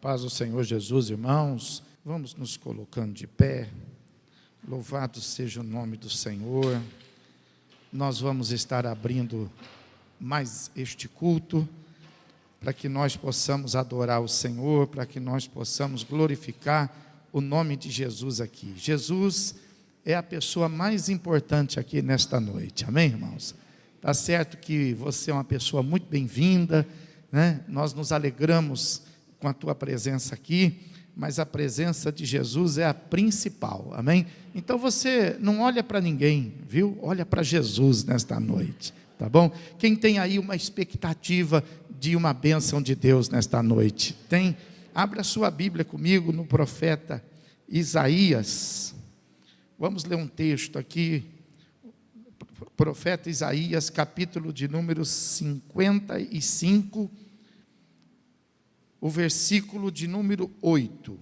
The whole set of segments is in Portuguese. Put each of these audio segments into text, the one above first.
Paz do Senhor Jesus, irmãos, vamos nos colocando de pé. Louvado seja o nome do Senhor. Nós vamos estar abrindo mais este culto, para que nós possamos adorar o Senhor, para que nós possamos glorificar o nome de Jesus aqui. Jesus é a pessoa mais importante aqui nesta noite, amém, irmãos? Está certo que você é uma pessoa muito bem-vinda, né? Nós nos alegramos com a tua presença aqui, mas a presença de Jesus é a principal, amém? Então você não olha para ninguém, viu? Olha para Jesus nesta noite, tá bom? Quem tem aí uma expectativa de uma bênção de Deus nesta noite? Tem? Abra a sua Bíblia comigo no profeta Isaías. Vamos ler um texto aqui, profeta Isaías, capítulo de número 55, o versículo de número 8.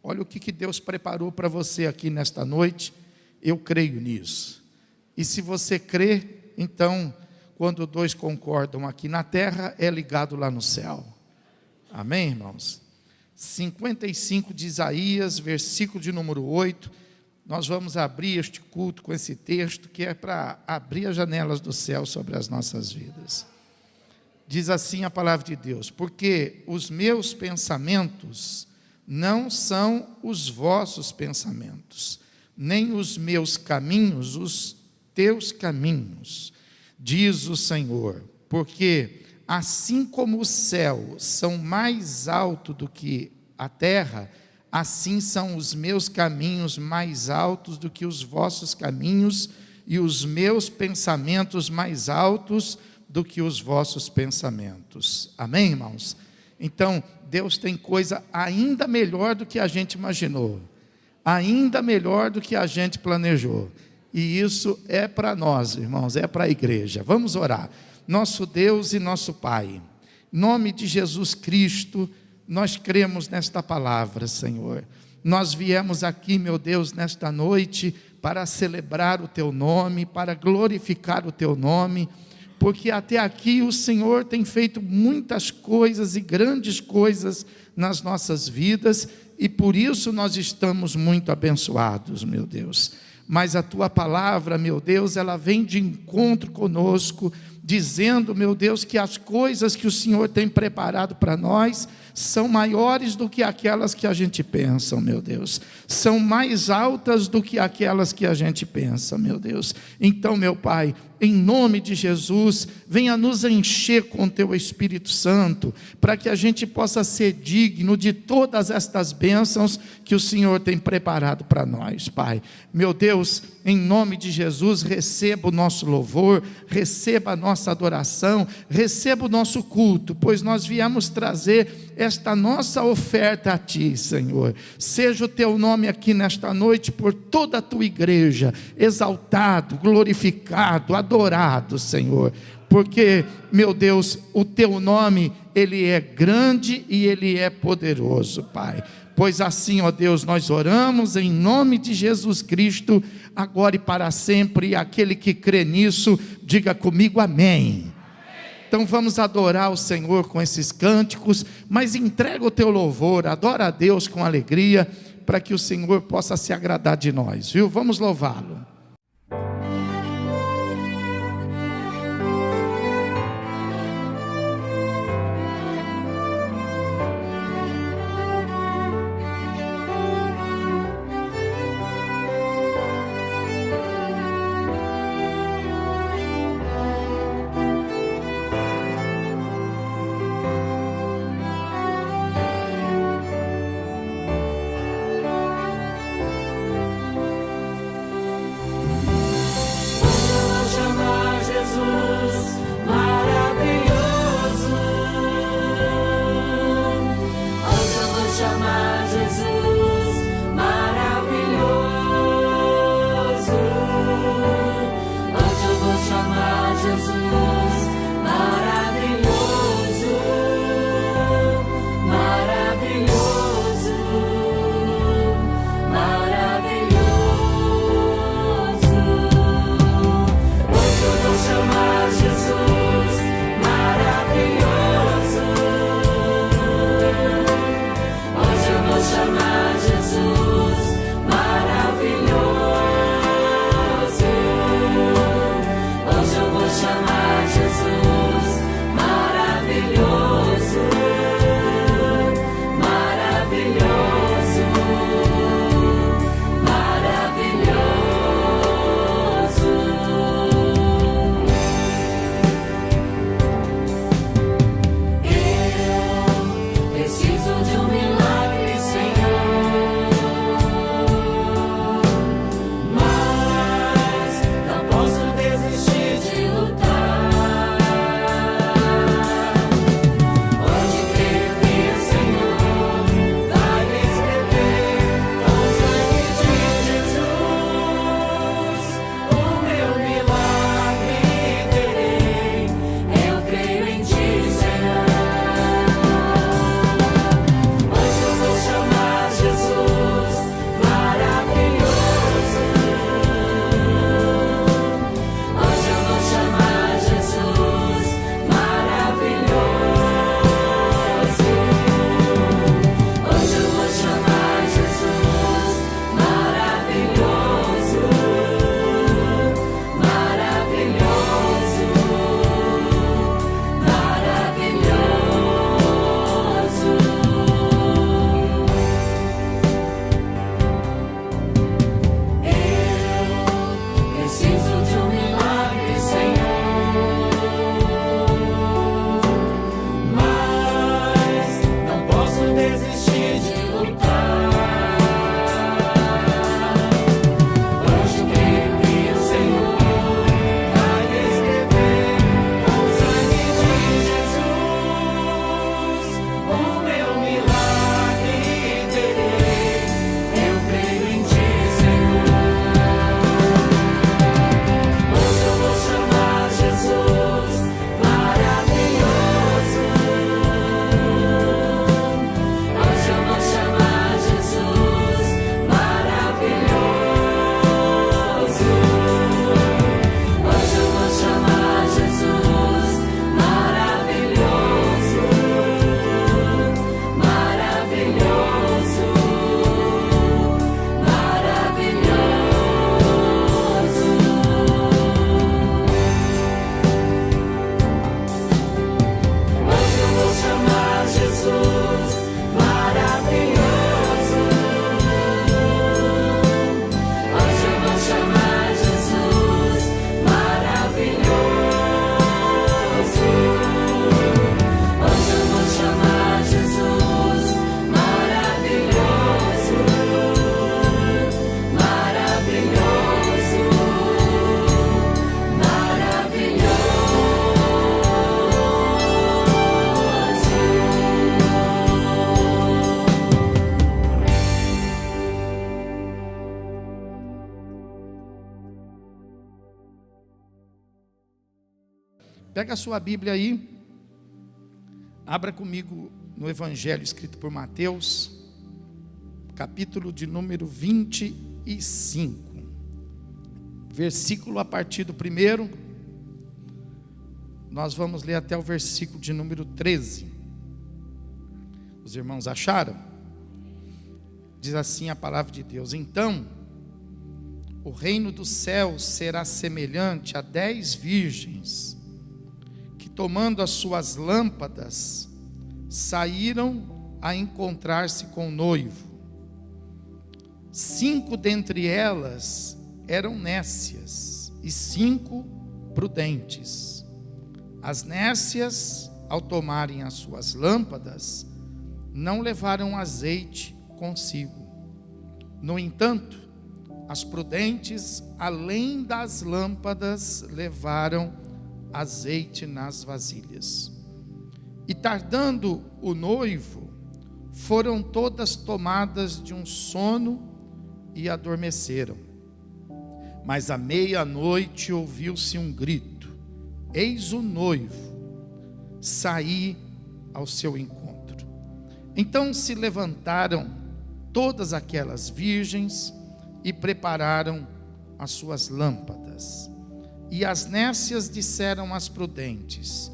Olha o que Deus preparou para você aqui nesta noite. Eu creio nisso. E se você crê, então, quando dois concordam aqui na terra, é ligado lá no céu. Amém, irmãos? 55 de Isaías, versículo de número 8. Nós vamos abrir este culto com esse texto, que é para abrir as janelas do céu sobre as nossas vidas. Diz assim a palavra de Deus: porque os meus pensamentos não são os vossos pensamentos, nem os meus caminhos os teus caminhos, diz o Senhor. Porque assim como os céus são mais altos do que a terra, assim são os meus caminhos mais altos do que os vossos caminhos, e os meus pensamentos mais altos do que os vossos pensamentos. Amém, irmãos? Então, Deus tem coisa ainda melhor do que a gente imaginou, ainda melhor do que a gente planejou, e isso é para nós, irmãos, é para a igreja. Vamos orar. Nosso Deus e nosso Pai, em nome de Jesus Cristo, nós cremos nesta palavra, Senhor. Nós viemos aqui, meu Deus, nesta noite, para celebrar o Teu nome, para glorificar o Teu nome, porque até aqui o Senhor tem feito muitas coisas e grandes coisas nas nossas vidas, e por isso nós estamos muito abençoados, meu Deus. Mas a Tua palavra, meu Deus, ela vem de encontro conosco, dizendo, meu Deus, que as coisas que o Senhor tem preparado para nós são maiores do que aquelas que a gente pensa, meu Deus. São mais altas do que aquelas que a gente pensa, meu Deus. Então, meu Pai, em nome de Jesus, venha nos encher com Teu Espírito Santo, para que a gente possa ser digno de todas estas bênçãos que o Senhor tem preparado para nós, Pai. Meu Deus, em nome de Jesus, receba o nosso louvor, receba a nossa adoração, receba o nosso culto, pois nós viemos trazer esta nossa oferta a Ti, Senhor. Seja o Teu nome aqui nesta noite, por toda a Tua igreja, exaltado, glorificado, adorado, Senhor, porque, meu Deus, o Teu nome, Ele é grande e Ele é poderoso, Pai. Pois assim, ó Deus, nós oramos em nome de Jesus Cristo, agora e para sempre, e aquele que crê nisso, diga comigo amém. Então vamos adorar o Senhor com esses cânticos, mas entrega o teu louvor, adora a Deus com alegria, para que o Senhor possa se agradar de nós, viu? Vamos louvá-lo. Pega a sua Bíblia aí, abra comigo no Evangelho escrito por Mateus, capítulo de número 25, versículo a partir do 1, nós vamos ler até o versículo de número 13. Os irmãos acharam? Diz assim a palavra de Deus: então, o reino dos céus será semelhante a 10 virgens, que tomando as suas lâmpadas, saíram a encontrar-se com o noivo. 5 dentre elas eram nécias e 5 prudentes. As nécias, ao tomarem as suas lâmpadas, não levaram azeite consigo. No entanto, as prudentes, além das lâmpadas, levaram azeite nas vasilhas. E tardando o noivo, foram todas tomadas de um sono e adormeceram. Mas à meia-noite ouviu-se um grito: eis o noivo, saí ao seu encontro. Então se levantaram todas aquelas virgens e prepararam as suas lâmpadas. E as nécias disseram às prudentes: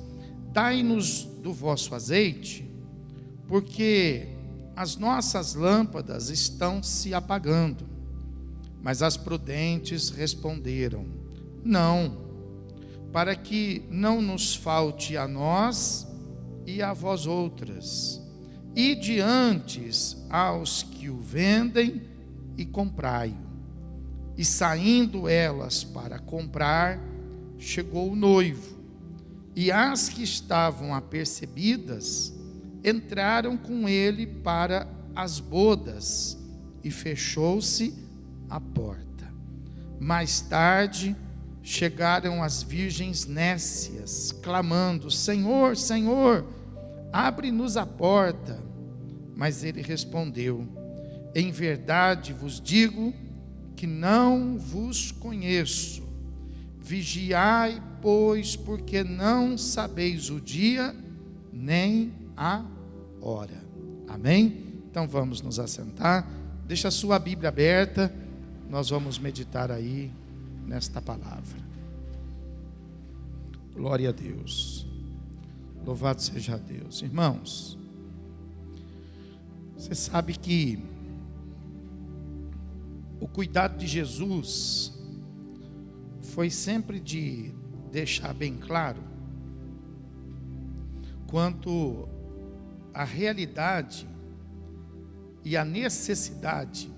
dai-nos do vosso azeite, porque as nossas lâmpadas estão se apagando. Mas as prudentes responderam: não, para que não nos falte a nós e a vós outras. Ide antes aos que o vendem e comprai-o. E saindo elas para comprar, chegou o noivo. E as que estavam apercebidas entraram com ele para as bodas, e fechou-se a porta. Mais tarde chegaram as virgens nécias, clamando: Senhor, Senhor, abre-nos a porta. Mas ele respondeu: em verdade vos digo que não vos conheço. Vigiai, pois, porque não sabeis o dia nem a hora. Amém? Então vamos nos assentar. Deixa a sua Bíblia aberta. Nós vamos meditar aí nesta palavra. Glória a Deus. Louvado seja Deus. Irmãos, você sabe que o cuidado de Jesus foi sempre de deixar bem claro quanto à realidade e à necessidade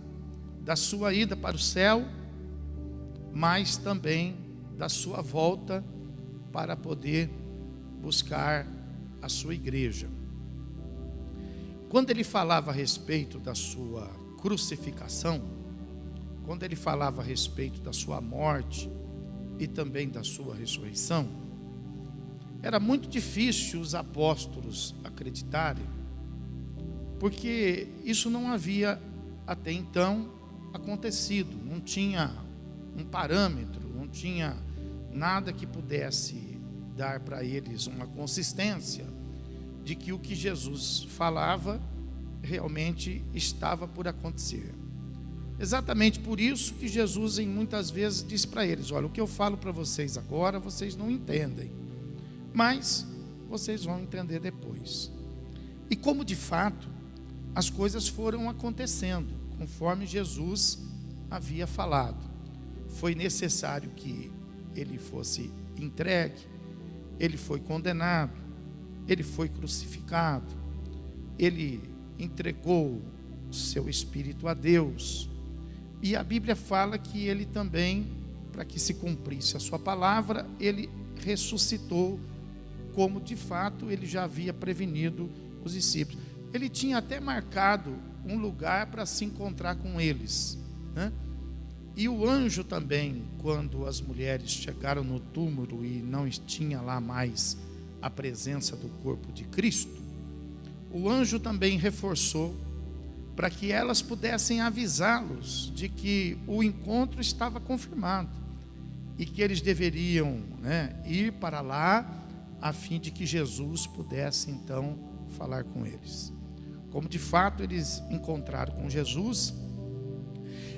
da sua ida para o céu, mas também da sua volta para poder buscar a sua igreja. Quando ele falava a respeito da sua crucificação, quando ele falava a respeito da sua morte e também da sua ressurreição, era muito difícil os apóstolos acreditarem, porque isso não havia até então acontecido, não tinha um parâmetro, não tinha nada que pudesse dar para eles uma consistência de que o que Jesus falava realmente estava por acontecer. Exatamente por isso que Jesus muitas vezes disse para eles: olha, o que eu falo para vocês agora, vocês não entendem, mas vocês vão entender depois. E como de fato as coisas foram acontecendo, conforme Jesus havia falado. Foi necessário que ele fosse entregue, ele foi condenado, ele foi crucificado, ele entregou o seu espírito a Deus. E a Bíblia fala que ele também, para que se cumprisse a sua palavra, ele ressuscitou, como de fato ele já havia prevenido os discípulos. Ele tinha até marcado um lugar para se encontrar com eles, né? E o anjo também, quando as mulheres chegaram no túmulo e não tinha lá mais a presença do corpo de Cristo, o anjo também reforçou para que elas pudessem avisá-los de que o encontro estava confirmado e que eles deveriam, ir para lá a fim de que Jesus pudesse então falar com eles. Como de fato eles encontraram com Jesus,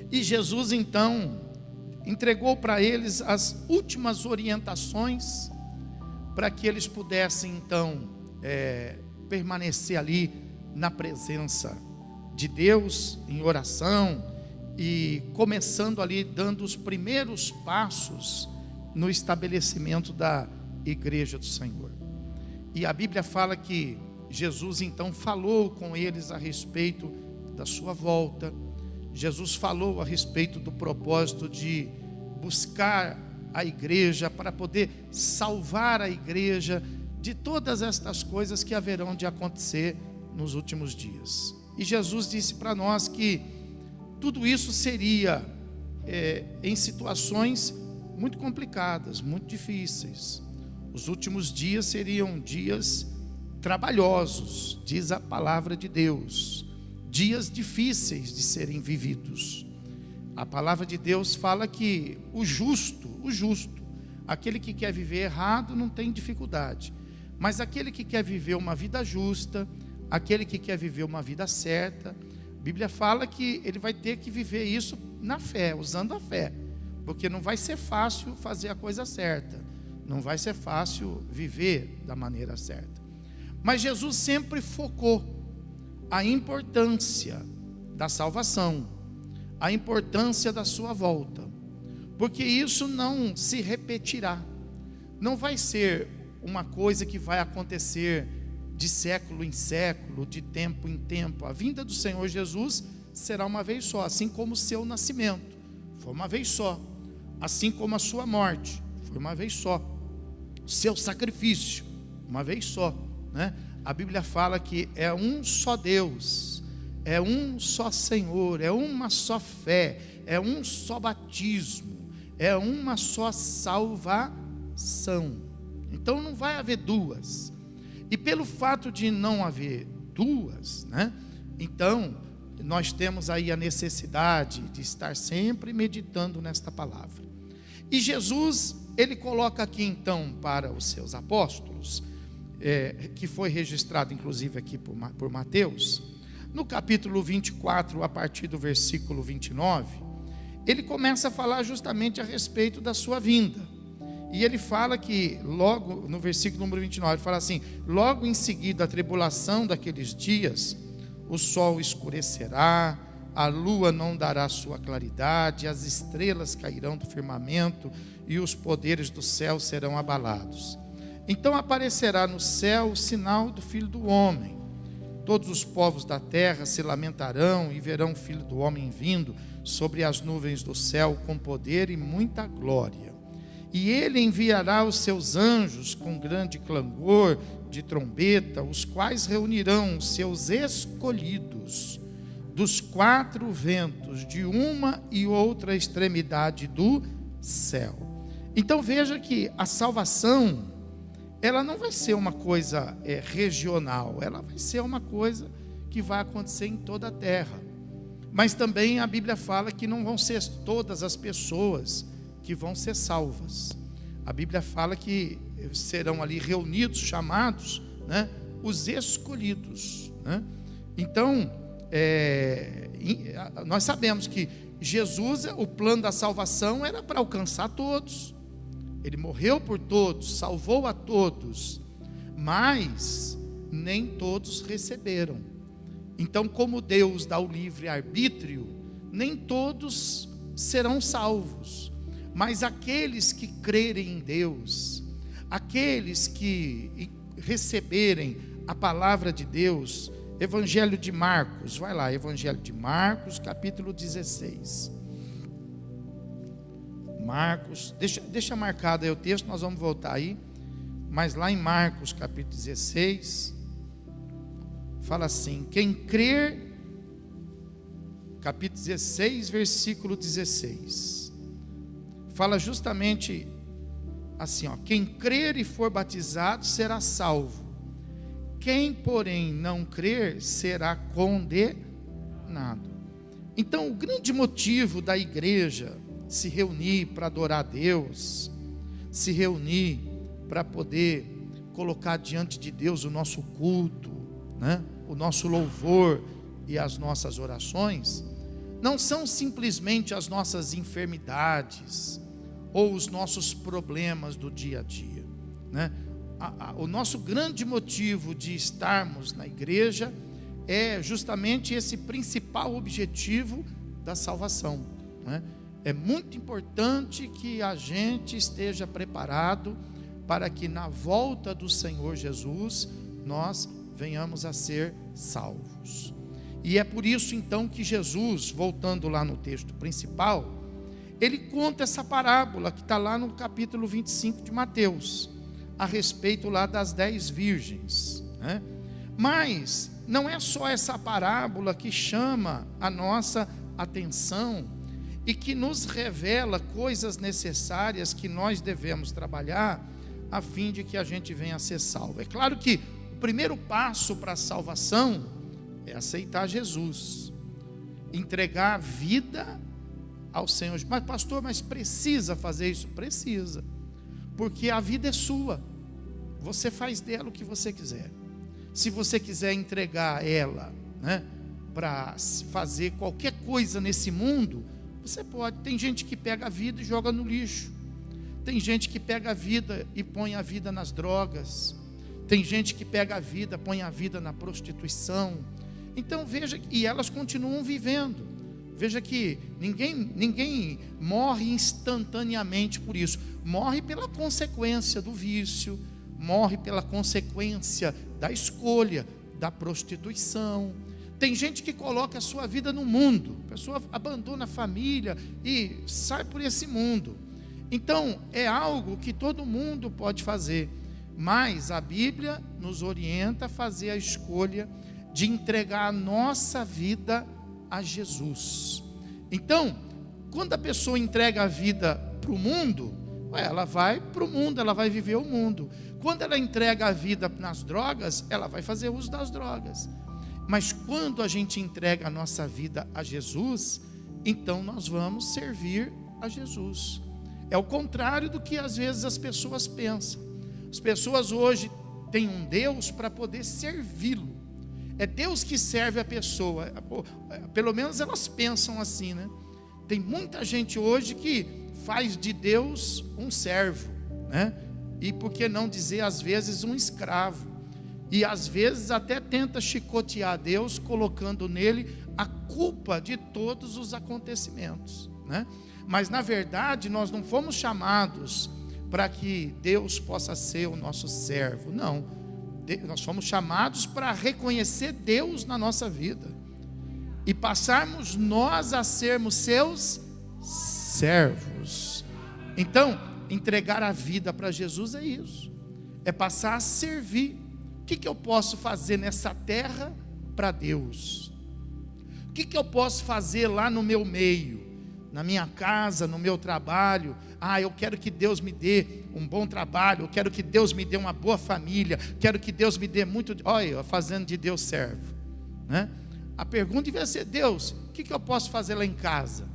e Jesus então entregou para eles as últimas orientações para que eles pudessem então permanecer ali na presença de Deus, em oração, e começando ali, dando os primeiros passos no estabelecimento da igreja do Senhor. E a Bíblia fala que Jesus então falou com eles a respeito da sua volta. Jesus falou a respeito do propósito de buscar a igreja, para poder salvar a igreja de todas estas coisas que haverão de acontecer nos últimos dias. E Jesus disse para nós que tudo isso seria em situações muito complicadas, muito difíceis. Os últimos dias seriam dias trabalhosos, diz a palavra de Deus, dias difíceis de serem vividos. A palavra de Deus fala que o justo, aquele que quer viver errado não tem dificuldade, mas aquele que quer viver uma vida justa, aquele que quer viver uma vida certa, a Bíblia fala que ele vai ter que viver isso na fé, usando a fé, porque não vai ser fácil fazer a coisa certa, não vai ser fácil viver da maneira certa. Mas Jesus sempre focou a importância da salvação, a importância da sua volta, porque isso não se repetirá, não vai ser uma coisa que vai acontecer de século em século, de tempo em tempo. A vinda do Senhor Jesus será uma vez só, assim como o seu nascimento foi uma vez só, assim como a sua morte foi uma vez só, o seu sacrifício uma vez só, né? A Bíblia fala que é um só Deus, é um só Senhor, é uma só fé, é um só batismo, é uma só salvação. Então não vai haver duas. E pelo fato de não haver duas, então nós temos aí a necessidade de estar sempre meditando nesta palavra. E Jesus, ele coloca aqui então para os seus apóstolos, que foi registrado inclusive aqui por Mateus, no capítulo 24, a partir do versículo 29, ele começa a falar justamente a respeito da sua vinda. E ele fala que logo, no versículo número 29, ele fala assim: logo em seguida a tribulação daqueles dias, o sol escurecerá, a lua não dará sua claridade, as estrelas cairão do firmamento e os poderes do céu serão abalados. Então aparecerá no céu o sinal do Filho do Homem. Todos os povos da terra se lamentarão e verão o Filho do Homem vindo sobre as nuvens do céu com poder e muita glória. E ele enviará os seus anjos com grande clangor de trombeta, os quais reunirão os seus escolhidos dos quatro ventos, de uma e outra extremidade do céu. Então veja que a salvação, ela não vai ser uma coisa regional, ela vai ser uma coisa que vai acontecer em toda a terra. Mas também a Bíblia fala que não vão ser todas as pessoas que vão ser salvas. A Bíblia fala que serão ali reunidos, chamados, né, os escolhidos, né? Então, nós sabemos que Jesus, o plano da salvação era para alcançar todos. Ele morreu por todos, salvou a todos, mas nem todos receberam. Então, como Deus dá o livre-arbítrio, nem todos serão salvos, mas aqueles que crerem em Deus, aqueles que receberem a palavra de Deus. Evangelho de Marcos, vai lá, Evangelho de Marcos, capítulo 16. Marcos, deixa marcado aí o texto, nós vamos voltar aí. Mas lá em Marcos, capítulo 16, fala assim: quem crer, capítulo 16, versículo 16, fala justamente assim, ó: quem crer e for batizado será salvo. Quem, porém, não crer será condenado. Então, o grande motivo da igreja se reunir para adorar a Deus, se reunir para poder colocar diante de Deus o nosso culto, né? O nosso louvor e as nossas orações, não são simplesmente as nossas enfermidades ou os nossos problemas do dia a dia, né? O nosso grande motivo de estarmos na igreja é justamente esse principal objetivo da salvação, né? É muito importante que a gente esteja preparado para que na volta do Senhor Jesus nós venhamos a ser salvos. E é por isso então que Jesus, voltando lá no texto principal, ele conta essa parábola que está lá no capítulo 25 de Mateus, a respeito lá das 10 virgens, né? Mas não é só essa parábola que chama a nossa atenção e que nos revela coisas necessárias que nós devemos trabalhar a fim de que a gente venha a ser salvo. É claro que o primeiro passo para a salvação é aceitar Jesus, entregar a vida ao Senhor. Mas pastor, mas precisa fazer isso? Precisa, porque a vida é sua, você faz dela o que você quiser. Se você quiser entregar ela, né, para fazer qualquer coisa nesse mundo, você pode. Tem gente que pega a vida e joga no lixo, tem gente que pega a vida e põe a vida nas drogas, tem gente que pega a vida, põe a vida na prostituição. Então veja, e elas continuam vivendo. Veja que ninguém morre instantaneamente por isso. Morre pela consequência do vício, morre pela consequência da escolha, da prostituição. Tem gente que coloca a sua vida no mundo, a pessoa abandona a família e sai por esse mundo. Então é algo que todo mundo pode fazer, mas a Bíblia nos orienta a fazer a escolha de entregar a nossa vida a Jesus. Então, quando a pessoa entrega a vida para o mundo, ela vai para o mundo, ela vai viver o mundo. Quando ela entrega a vida nas drogas, ela vai fazer uso das drogas. Mas quando a gente entrega a nossa vida a Jesus, então nós vamos servir a Jesus. É o contrário do que às vezes as pessoas pensam. As pessoas hoje têm um Deus para poder servi-lo. É Deus que serve a pessoa. Pelo menos elas pensam assim, né? Tem muita gente hoje que faz de Deus um servo, né? E por que não dizer às vezes um escravo? E às vezes até tenta chicotear Deus, colocando nele a culpa de todos os acontecimentos, né? Mas na verdade nós não fomos chamados para que Deus possa ser o nosso servo, não. Nós fomos chamados para reconhecer Deus na nossa vida e passarmos nós a sermos seus servos. Então, Entregar a vida para Jesus é isso, é passar a servir. O que eu posso fazer nessa terra para Deus? O que eu posso fazer lá no meu meio, na minha casa, no meu trabalho? Eu quero que Deus me dê um bom trabalho, eu quero que Deus me dê uma boa família, quero que Deus me dê muito. Olha, fazendo de Deus servo, né? A pergunta devia ser: Deus, o que eu posso fazer lá em casa?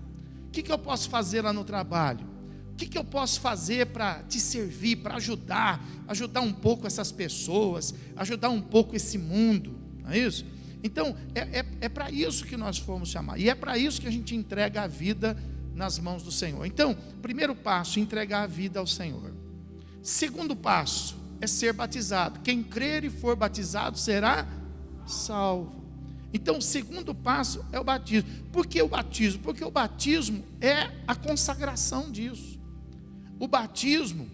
O que eu posso fazer lá no trabalho? O que eu posso fazer para te servir, para ajudar um pouco essas pessoas, ajudar um pouco esse mundo, não é isso? Então, é para isso que nós fomos chamados, e é para isso que a gente entrega a vida nas mãos do Senhor. Então, primeiro passo, entregar a vida ao Senhor. Segundo passo, é ser batizado. Quem crer e for batizado será salvo. Então, o segundo passo é o batismo. Por que o batismo? Porque o batismo é a consagração disso. O batismo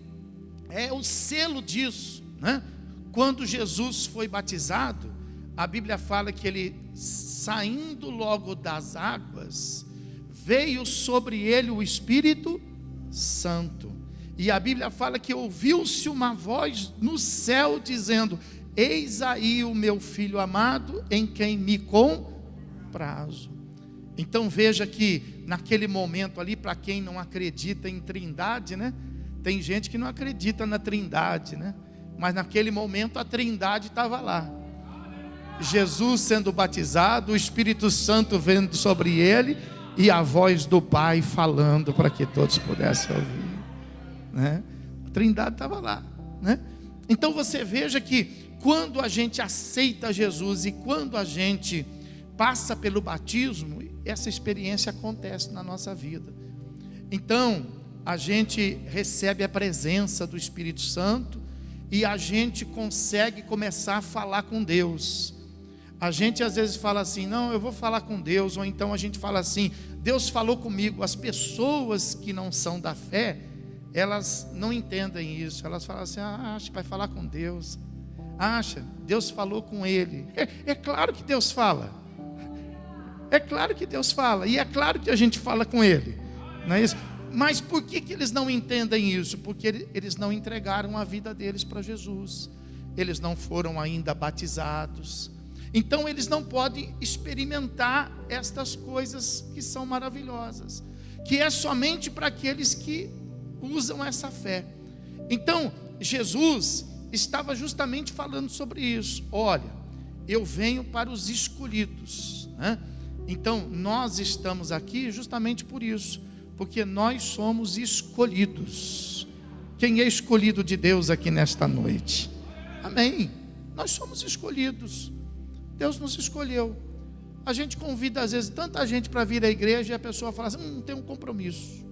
é o selo disso, né? Quando Jesus foi batizado, a Bíblia fala que ele, saindo logo das águas, veio sobre ele o Espírito Santo. E a Bíblia fala que ouviu-se uma voz no céu dizendo: eis aí o meu filho amado, em quem me comprazo. Então veja que naquele momento ali, para quem não acredita em trindade, né? Tem gente que não acredita na trindade, né? Mas naquele momento a trindade estava lá. Jesus sendo batizado, o Espírito Santo vendo sobre ele, e a voz do Pai falando para que todos pudessem ouvir, né? A trindade estava lá, né? Então você veja que quando a gente aceita Jesus e quando a gente passa pelo batismo, essa experiência acontece na nossa vida. Então a gente recebe a presença do Espírito Santo e a gente consegue começar a falar com Deus. A gente às vezes fala assim: não, eu vou falar com Deus. Ou então a gente fala assim: Deus falou comigo. As pessoas que não são da fé, elas não entendem isso. Elas falam assim: acha que vai falar com Deus, acha, Deus falou com ele. É claro que Deus fala, é claro que Deus fala, e é claro que a gente fala com ele, não é isso? Mas por que eles não entendem isso? Porque eles não entregaram a vida deles para Jesus, eles não foram ainda batizados. Então eles não podem experimentar estas coisas que são maravilhosas, que é somente para aqueles que usam essa fé. Então Jesus estava justamente falando sobre isso. Olha, eu venho para os escolhidos, né? Então nós estamos aqui justamente por isso, porque nós somos escolhidos. Quem é escolhido de Deus aqui nesta noite? Amém. Nós somos escolhidos. Deus nos escolheu. A gente convida às vezes tanta gente para vir à igreja e a pessoa fala assim: tem um compromisso,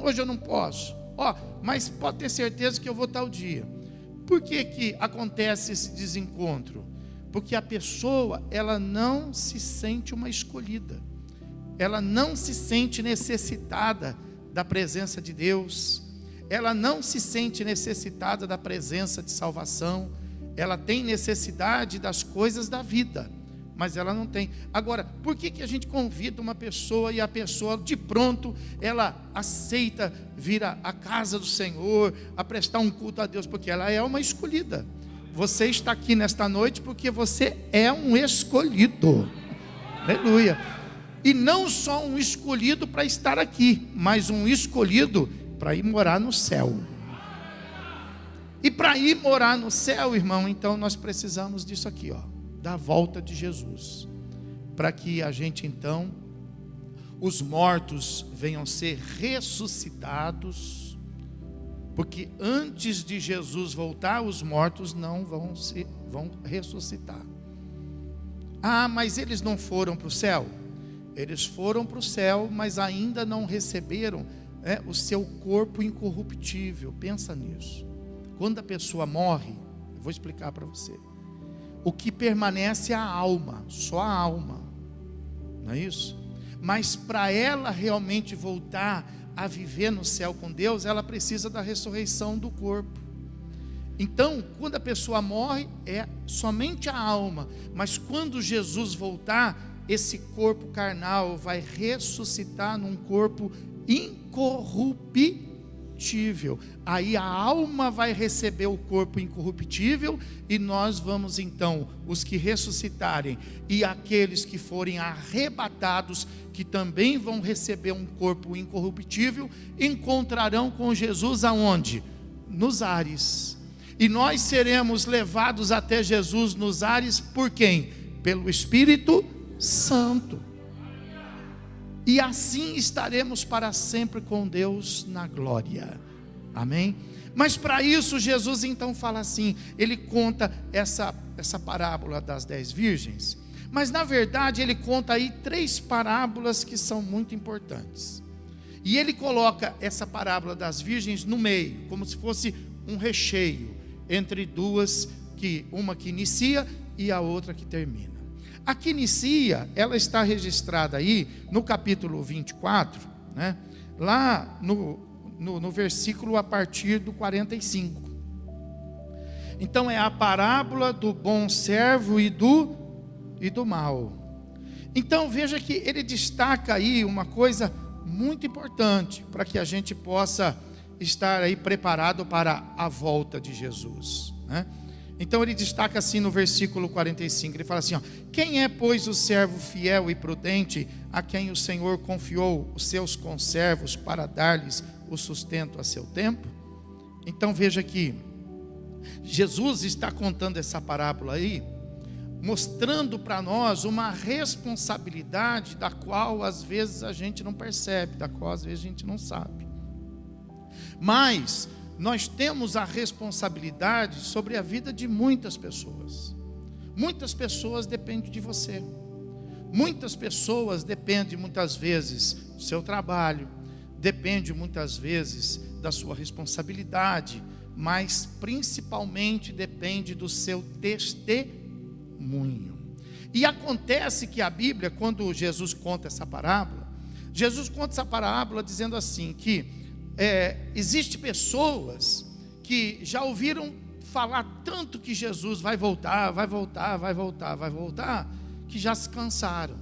hoje eu não posso, mas pode ter certeza que eu vou tal dia. Por que acontece esse desencontro? Porque a pessoa, ela não se sente uma escolhida, ela não se sente necessitada da presença de Deus, ela não se sente necessitada da presença de salvação. Ela tem necessidade das coisas da vida, mas ela não tem. Agora, por que a gente convida uma pessoa e a pessoa de pronto, ela aceita vir à casa do Senhor, a prestar um culto a Deus? Porque ela é uma escolhida. Você está aqui nesta noite porque você é um escolhido. Aleluia. E não só um escolhido para estar aqui, mas um escolhido para ir morar no céu. E para ir morar no céu, irmão, então nós precisamos disso aqui, da volta de Jesus, para que a gente então, os mortos venham ser ressuscitados, porque antes de Jesus voltar, os mortos não vão ressuscitar. Mas eles não foram para o céu? Eles foram para o céu, mas ainda não receberam o seu corpo incorruptível. Pensa nisso. Quando a pessoa morre, eu vou explicar para você. O que permanece é a alma, só a alma, não é isso? Mas para ela realmente voltar a viver no céu com Deus, ela precisa da ressurreição do corpo. Então, quando a pessoa morre, é somente a alma. Mas quando Jesus voltar, esse corpo carnal vai ressuscitar num corpo incorruptível. incorruptível. Aí a alma vai receber o corpo incorruptível, e nós vamos então, os que ressuscitarem e aqueles que forem arrebatados, que também vão receber um corpo incorruptível, encontrarão com Jesus aonde? Nos ares. E nós seremos levados até Jesus nos ares por quem? Pelo Espírito Santo. E assim estaremos para sempre com Deus na glória. Amém? Mas para isso Jesus então fala assim, ele conta essa parábola das 10 virgens, mas na verdade ele conta aí 3 parábolas que são muito importantes. E ele coloca essa parábola das virgens no meio, como se fosse um recheio entre duas, uma que inicia e a outra que termina. A que inicia, ela está registrada aí no capítulo 24, né? Lá no versículo a partir do 45. Então é a parábola do bom servo e do mau. Então veja que ele destaca aí uma coisa muito importante, para que a gente possa estar aí preparado para a volta de Jesus, né? Então ele destaca assim no versículo 45, ele fala assim, ó: quem é, pois, o servo fiel e prudente, a quem o Senhor confiou os seus conservos para dar-lhes o sustento a seu tempo? Então veja que Jesus está contando essa parábola aí, mostrando para nós uma responsabilidade da qual às vezes a gente não percebe, da qual às vezes a gente não sabe. Mas nós temos a responsabilidade sobre a vida de muitas pessoas. Muitas pessoas dependem de você. Muitas pessoas dependem muitas vezes do seu trabalho, depende muitas vezes da sua responsabilidade, mas principalmente depende do seu testemunho. E acontece que a Bíblia, quando Jesus conta essa parábola dizendo assim, que existe pessoas que já ouviram falar tanto que Jesus vai voltar, que já se cansaram,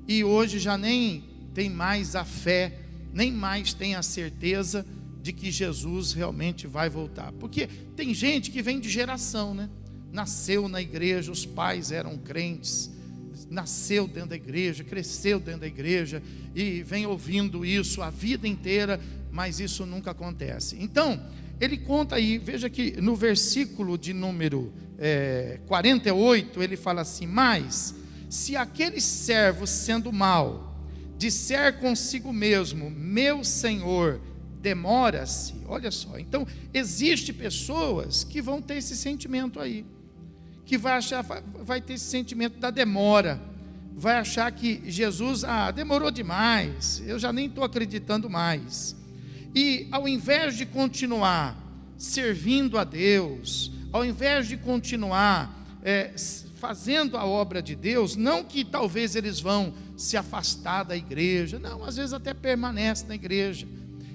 e hoje já nem tem mais a fé, nem mais tem a certeza de que Jesus realmente vai voltar. Porque tem gente que vem de geração, né? Nasceu na igreja, os pais eram crentes, nasceu dentro da igreja, cresceu dentro da igreja, e vem ouvindo isso a vida inteira, mas isso nunca acontece. Então, ele conta aí, veja que no versículo de número 48, ele fala assim: mas, se aquele servo, sendo mau, disser consigo mesmo, meu Senhor demora-se, olha só, então, existe pessoas que vão ter esse sentimento aí, que vai ter esse sentimento da demora, vai achar que Jesus, demorou demais, eu já nem estou acreditando mais. E ao invés de continuar servindo a Deus, ao invés de continuar fazendo a obra de Deus, não que talvez eles vão se afastar da igreja, não, às vezes até permanece na igreja,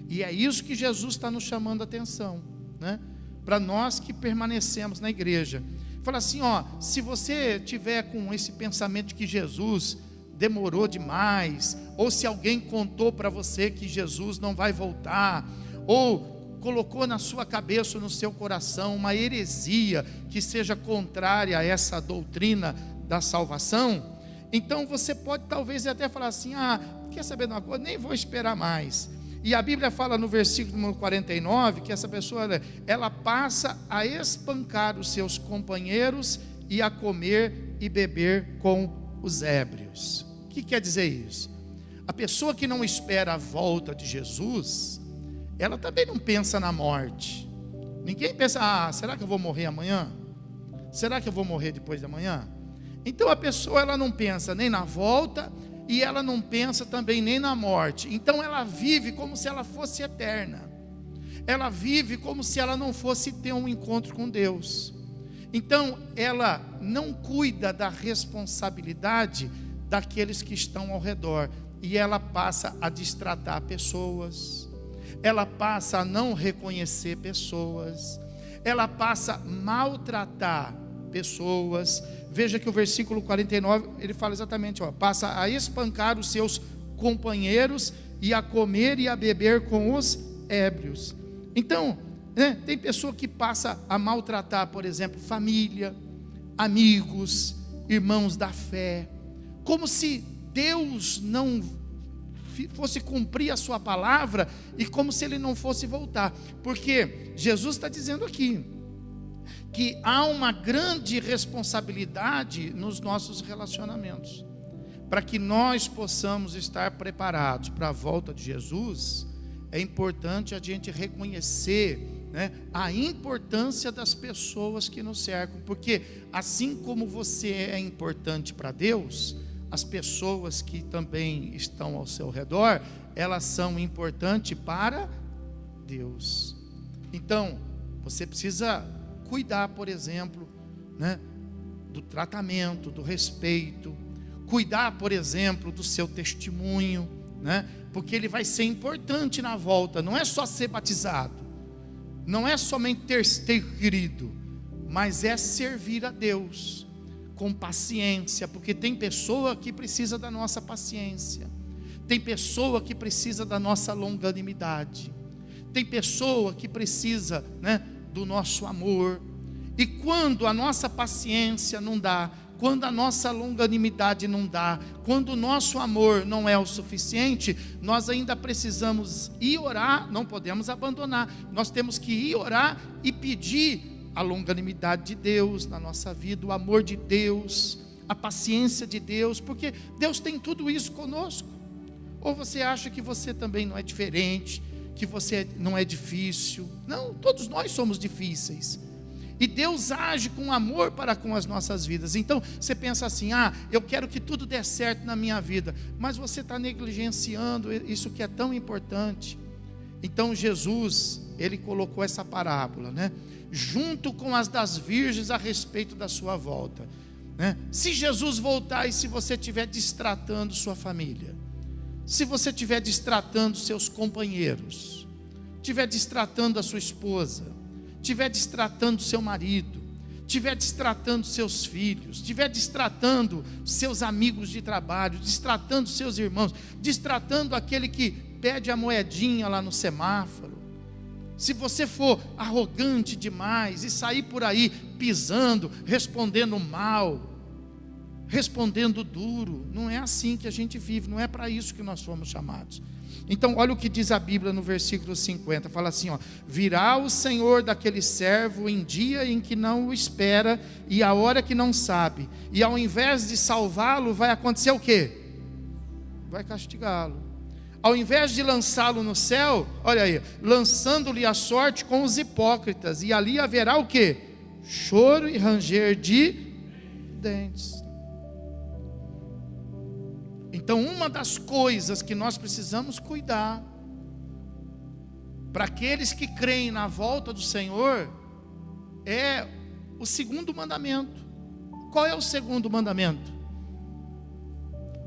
e é isso que Jesus está nos chamando a atenção, né? Para nós que permanecemos na igreja. Fala assim, se você tiver com esse pensamento de que Jesus demorou demais, ou se alguém contou para você que Jesus não vai voltar, ou colocou na sua cabeça, no seu coração, uma heresia que seja contrária a essa doutrina da salvação, então você pode talvez até falar assim, quer saber de uma coisa? Nem vou esperar mais. E a Bíblia fala no versículo 49, que essa pessoa, ela passa a espancar os seus companheiros e a comer e beber com os ébrios. O que quer dizer isso? A pessoa que não espera a volta de Jesus, ela também não pensa na morte. Ninguém pensa, será que eu vou morrer amanhã? Será que eu vou morrer depois de amanhã? Então a pessoa, ela não pensa nem na volta, e ela não pensa também nem na morte. Então ela vive como se ela fosse eterna. Ela vive como se ela não fosse ter um encontro com Deus. Então ela não cuida da responsabilidade daqueles que estão ao redor, e ela passa a destratar pessoas, ela passa a não reconhecer pessoas, ela passa a maltratar pessoas. Veja que o versículo 49, ele fala exatamente, passa a espancar os seus companheiros e a comer e a beber com os ébrios. Então, tem pessoa que passa a maltratar, por exemplo, família, amigos, irmãos da fé, como se Deus não fosse cumprir a sua palavra e como se ele não fosse voltar, porque Jesus está dizendo aqui que há uma grande responsabilidade nos nossos relacionamentos. Para que nós possamos estar preparados para a volta de Jesus, é importante a gente reconhecer, a importância das pessoas que nos cercam, porque assim como você é importante para Deus, as pessoas que também estão ao seu redor, elas são importantes para Deus. Então, você precisa cuidar, por exemplo, do tratamento, do respeito, cuidar, por exemplo, do seu testemunho, porque ele vai ser importante na volta. Não é só ser batizado, não é somente ter querido, mas é servir a Deus com paciência, porque tem pessoa que precisa da nossa paciência, tem pessoa que precisa da nossa longanimidade, tem pessoa que precisa, do nosso amor. E quando a nossa paciência não dá, quando a nossa longanimidade não dá, quando o nosso amor não é o suficiente, nós ainda precisamos ir orar, não podemos abandonar, nós temos que ir orar e pedir a longanimidade de Deus na nossa vida, o amor de Deus, a paciência de Deus, porque Deus tem tudo isso conosco. Ou você acha que você também não é diferente, que você não é difícil? Não, todos nós somos difíceis. E Deus age com amor para com as nossas vidas. Então você pensa assim: eu quero que tudo dê certo na minha vida, mas você está negligenciando isso que é tão importante. Então Jesus, ele colocou essa parábola, junto com as das virgens a respeito da sua volta, Se Jesus voltar e se você estiver destratando sua família, se você estiver destratando seus companheiros, estiver destratando a sua esposa, estiver destratando seu marido, estiver destratando seus filhos, estiver destratando seus amigos de trabalho, destratando seus irmãos, destratando aquele que pede a moedinha lá no semáforo, se você for arrogante demais e sair por aí pisando, respondendo mal, respondendo duro, não é assim que a gente vive, não é para isso que nós fomos chamados. Então olha o que diz a Bíblia no versículo 50, fala assim, virá o Senhor daquele servo em dia em que não o espera e a hora que não sabe, e ao invés de salvá-lo, vai acontecer o quê? Vai castigá-lo. Ao invés de lançá-lo no céu, olha aí, lançando-lhe a sorte com os hipócritas, e ali haverá o quê? Choro e ranger de dentes. Então, uma das coisas que nós precisamos cuidar, para aqueles que creem na volta do Senhor, é o segundo mandamento. Qual é o segundo mandamento?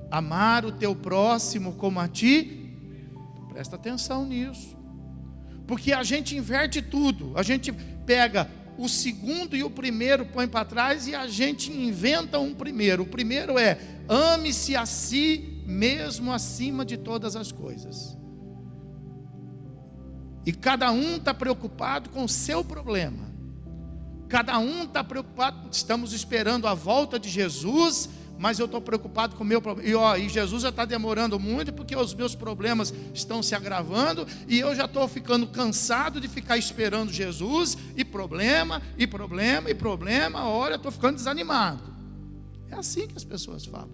Amar o teu próximo como a ti. Presta atenção nisso, porque a gente inverte tudo, a gente pega o segundo e o primeiro põe para trás e a gente inventa um primeiro. O primeiro é: ame-se a si mesmo acima de todas as coisas. E cada um está preocupado com o seu problema, cada um está preocupado. Estamos esperando a volta de Jesus, mas eu estou preocupado com o meu problema. E Jesus já está demorando muito, porque os meus problemas estão se agravando, e eu já estou ficando cansado de ficar esperando Jesus, e problema, e problema, e problema. Olha, eu estou ficando desanimado. É assim que as pessoas falam.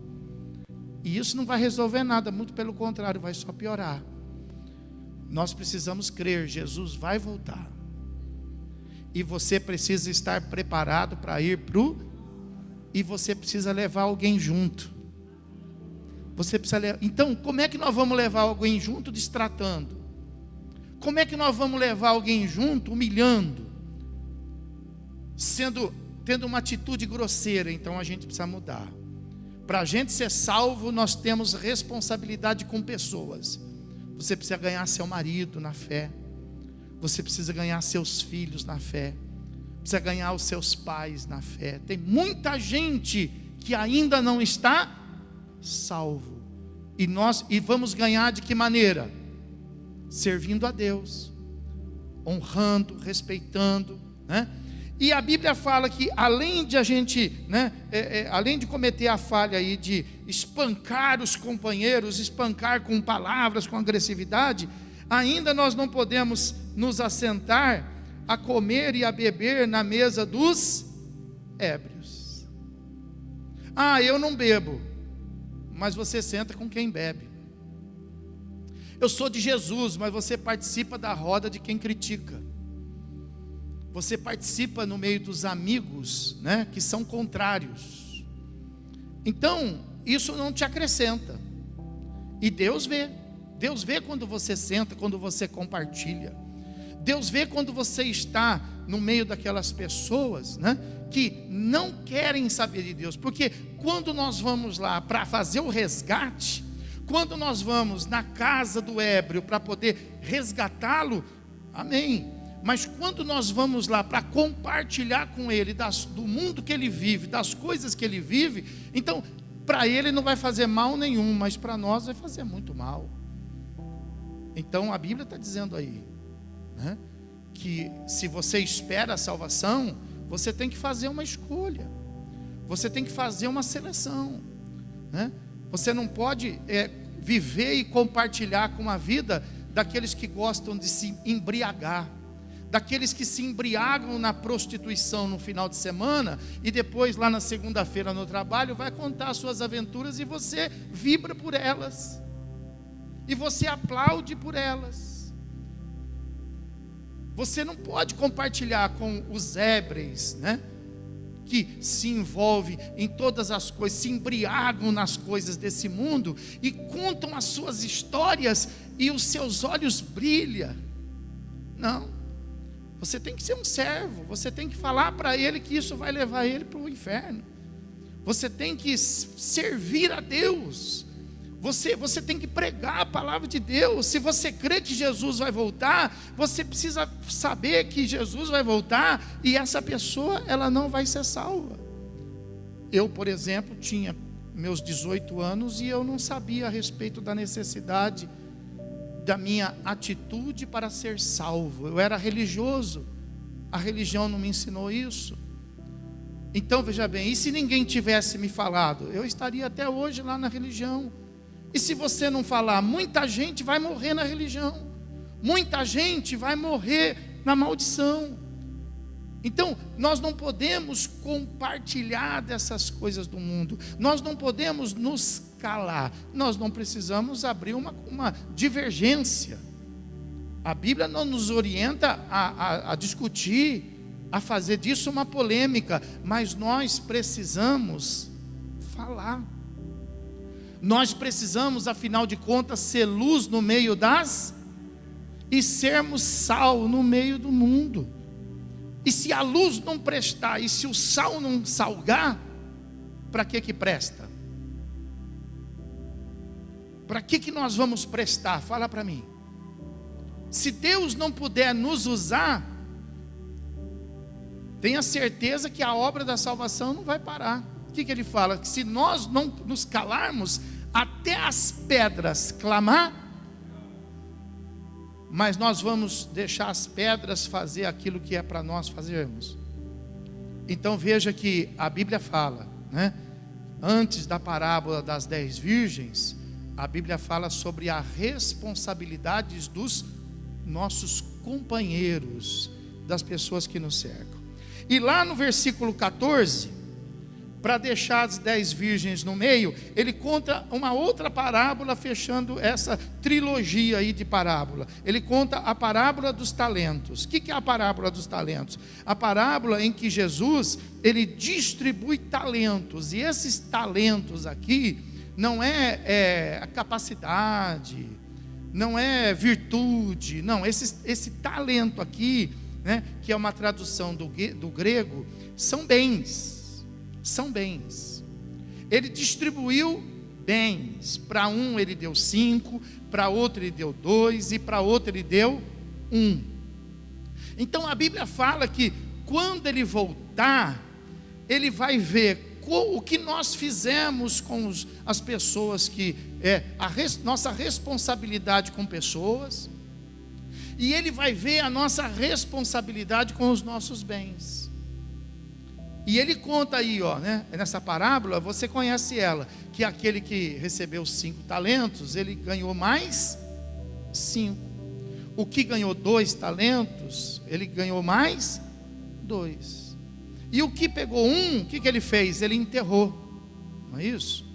E isso não vai resolver nada, muito pelo contrário, vai só piorar. Nós precisamos crer, Jesus vai voltar. E você precisa estar preparado para ir para o... E você precisa levar alguém junto. Você precisa levar. Então, como é que nós vamos levar alguém junto destratando? Como é que nós vamos levar alguém junto humilhando? Tendo uma atitude grosseira. Então a gente precisa mudar. Para a gente ser salvo, nós temos responsabilidade com pessoas. Você precisa ganhar seu marido na fé. Você precisa ganhar seus filhos na fé. Precisa ganhar os seus pais na fé. Tem muita gente que ainda não está salvo. E vamos ganhar de que maneira? Servindo a Deus. honrando, respeitando, né? E a Bíblia fala que além de a gente, né, além de cometer a falha aí de espancar os companheiros, espancar com palavras, com agressividade, ainda nós não podemos nos assentar a comer e a beber na mesa dos ébrios. Ah, eu não bebo, mas você senta com quem bebe. Eu sou de Jesus, mas você participa da roda de quem critica. Você participa no meio dos amigos, né, que são contrários. Então, isso não te acrescenta. E Deus vê. Deus vê quando você senta, quando você compartilha. Deus vê quando você está no meio daquelas pessoas, né, que não querem saber de Deus. Porque quando nós vamos lá para fazer o resgate, quando nós vamos na casa do ébrio para poder resgatá-lo, amém. Mas quando nós vamos lá para compartilhar com ele do mundo que ele vive, das coisas que ele vive, então para ele não vai fazer mal nenhum, mas para nós vai fazer muito mal. Então a Bíblia está dizendo aí, né, que se você espera a salvação, você tem que fazer uma escolha, você tem que fazer uma seleção, né? Você não pode viver e compartilhar com a vida daqueles que gostam de se embriagar, daqueles que se embriagam na prostituição no final de semana e depois lá na segunda-feira no trabalho vai contar as suas aventuras e você vibra por elas, e você aplaude por elas. Você não pode compartilhar com os ébrios, né, que se envolvem em todas as coisas, se embriagam nas coisas desse mundo e contam as suas histórias e os seus olhos brilham. Não. Você tem que ser um servo, você tem que falar para ele que isso vai levar ele para o inferno. Você tem que servir a Deus. Você tem que pregar a palavra de Deus. Se você crê que Jesus vai voltar, você precisa saber que Jesus vai voltar e essa pessoa, ela não vai ser salva. Eu, por exemplo, tinha meus 18 anos e eu não sabia a respeito da necessidade da minha atitude para ser salvo. Eu era religioso, a religião não me ensinou isso. Então veja bem, e se ninguém tivesse me falado, eu estaria até hoje lá na religião. E se você não falar, muita gente vai morrer na religião, muita gente vai morrer na maldição. Então nós não podemos compartilhar dessas coisas do mundo, nós não podemos nos calar, nós não precisamos abrir uma divergência. A Bíblia não nos orienta a discutir, a fazer disso uma polêmica, mas nós precisamos falar. Nós precisamos, afinal de contas, ser luz no meio e sermos sal no meio do mundo. E se a luz não prestar, e se o sal não salgar, para que presta? Para que nós vamos prestar? Fala para mim. Se Deus não puder nos usar, tenha certeza que a obra da salvação não vai parar. O que ele fala? Que se nós não nos calarmos, até as pedras clamar, mas nós vamos deixar as pedras fazer aquilo que é para nós fazermos. Então veja que a Bíblia fala, né? Antes da parábola das 10 virgens, a Bíblia fala sobre as responsabilidades dos nossos companheiros, das pessoas que nos cercam. E lá no versículo 14, para deixar as 10 virgens no meio, ele conta uma outra parábola, fechando essa trilogia aí de parábola. Ele conta a parábola dos talentos. O que é a parábola dos talentos? A parábola em que Jesus, ele distribui talentos, e esses talentos aqui, não é a capacidade, não é virtude, não, esse talento aqui, né, que é uma tradução do grego, são bens. São bens. Ele distribuiu bens. Para um ele deu 5, para outro ele deu 2 e para outro ele deu 1. Então a Bíblia fala que quando ele voltar, ele vai ver o que nós fizemos com as pessoas, que é nossa responsabilidade com pessoas. e ele vai ver a nossa responsabilidade com os nossos bens. E ele conta aí, nessa parábola, você conhece ela, que aquele que recebeu 5 talentos, ele ganhou mais 5. O que ganhou 2 talentos, ele ganhou mais 2. E o que pegou 1, o que ele fez? Ele enterrou, não é isso?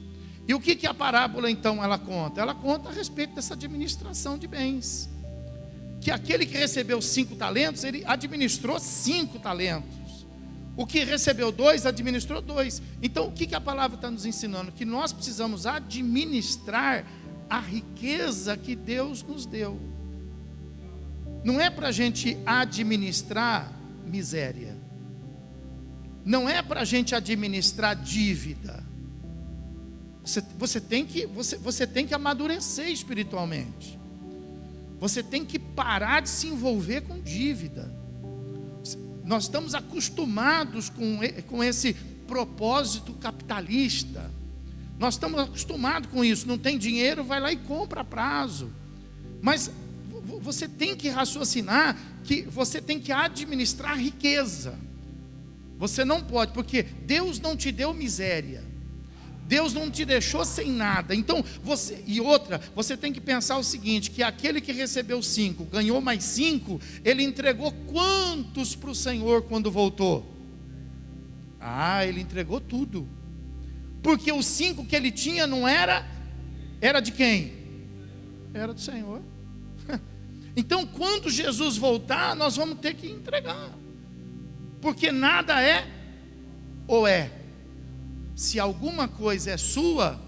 E o que a parábola então ela conta? Ela conta a respeito dessa administração de bens. Que aquele que recebeu 5 talentos, ele administrou 5 talentos. O que recebeu 2, administrou 2. Então o que a palavra está nos ensinando? Que nós precisamos administrar a riqueza que Deus nos deu. Não é para a gente administrar miséria. Não é para a gente administrar dívida. Você tem que amadurecer espiritualmente. Você tem que parar de se envolver com dívida. Nós estamos acostumados com esse propósito capitalista. Nós estamos acostumados com isso. Não tem dinheiro, vai lá e compra a prazo. Mas você tem que raciocinar que você tem que administrar a riqueza. Você não pode, porque Deus não te deu miséria. Deus não te deixou sem nada. Então, você tem que pensar o seguinte, que aquele que recebeu 5, ganhou mais 5, ele entregou quantos para o Senhor quando voltou? Ele entregou tudo. Porque os 5 que ele tinha não era de quem? Era do Senhor. Então, quando Jesus voltar, nós vamos ter que entregar. Porque nada é ou é. Se alguma coisa é sua,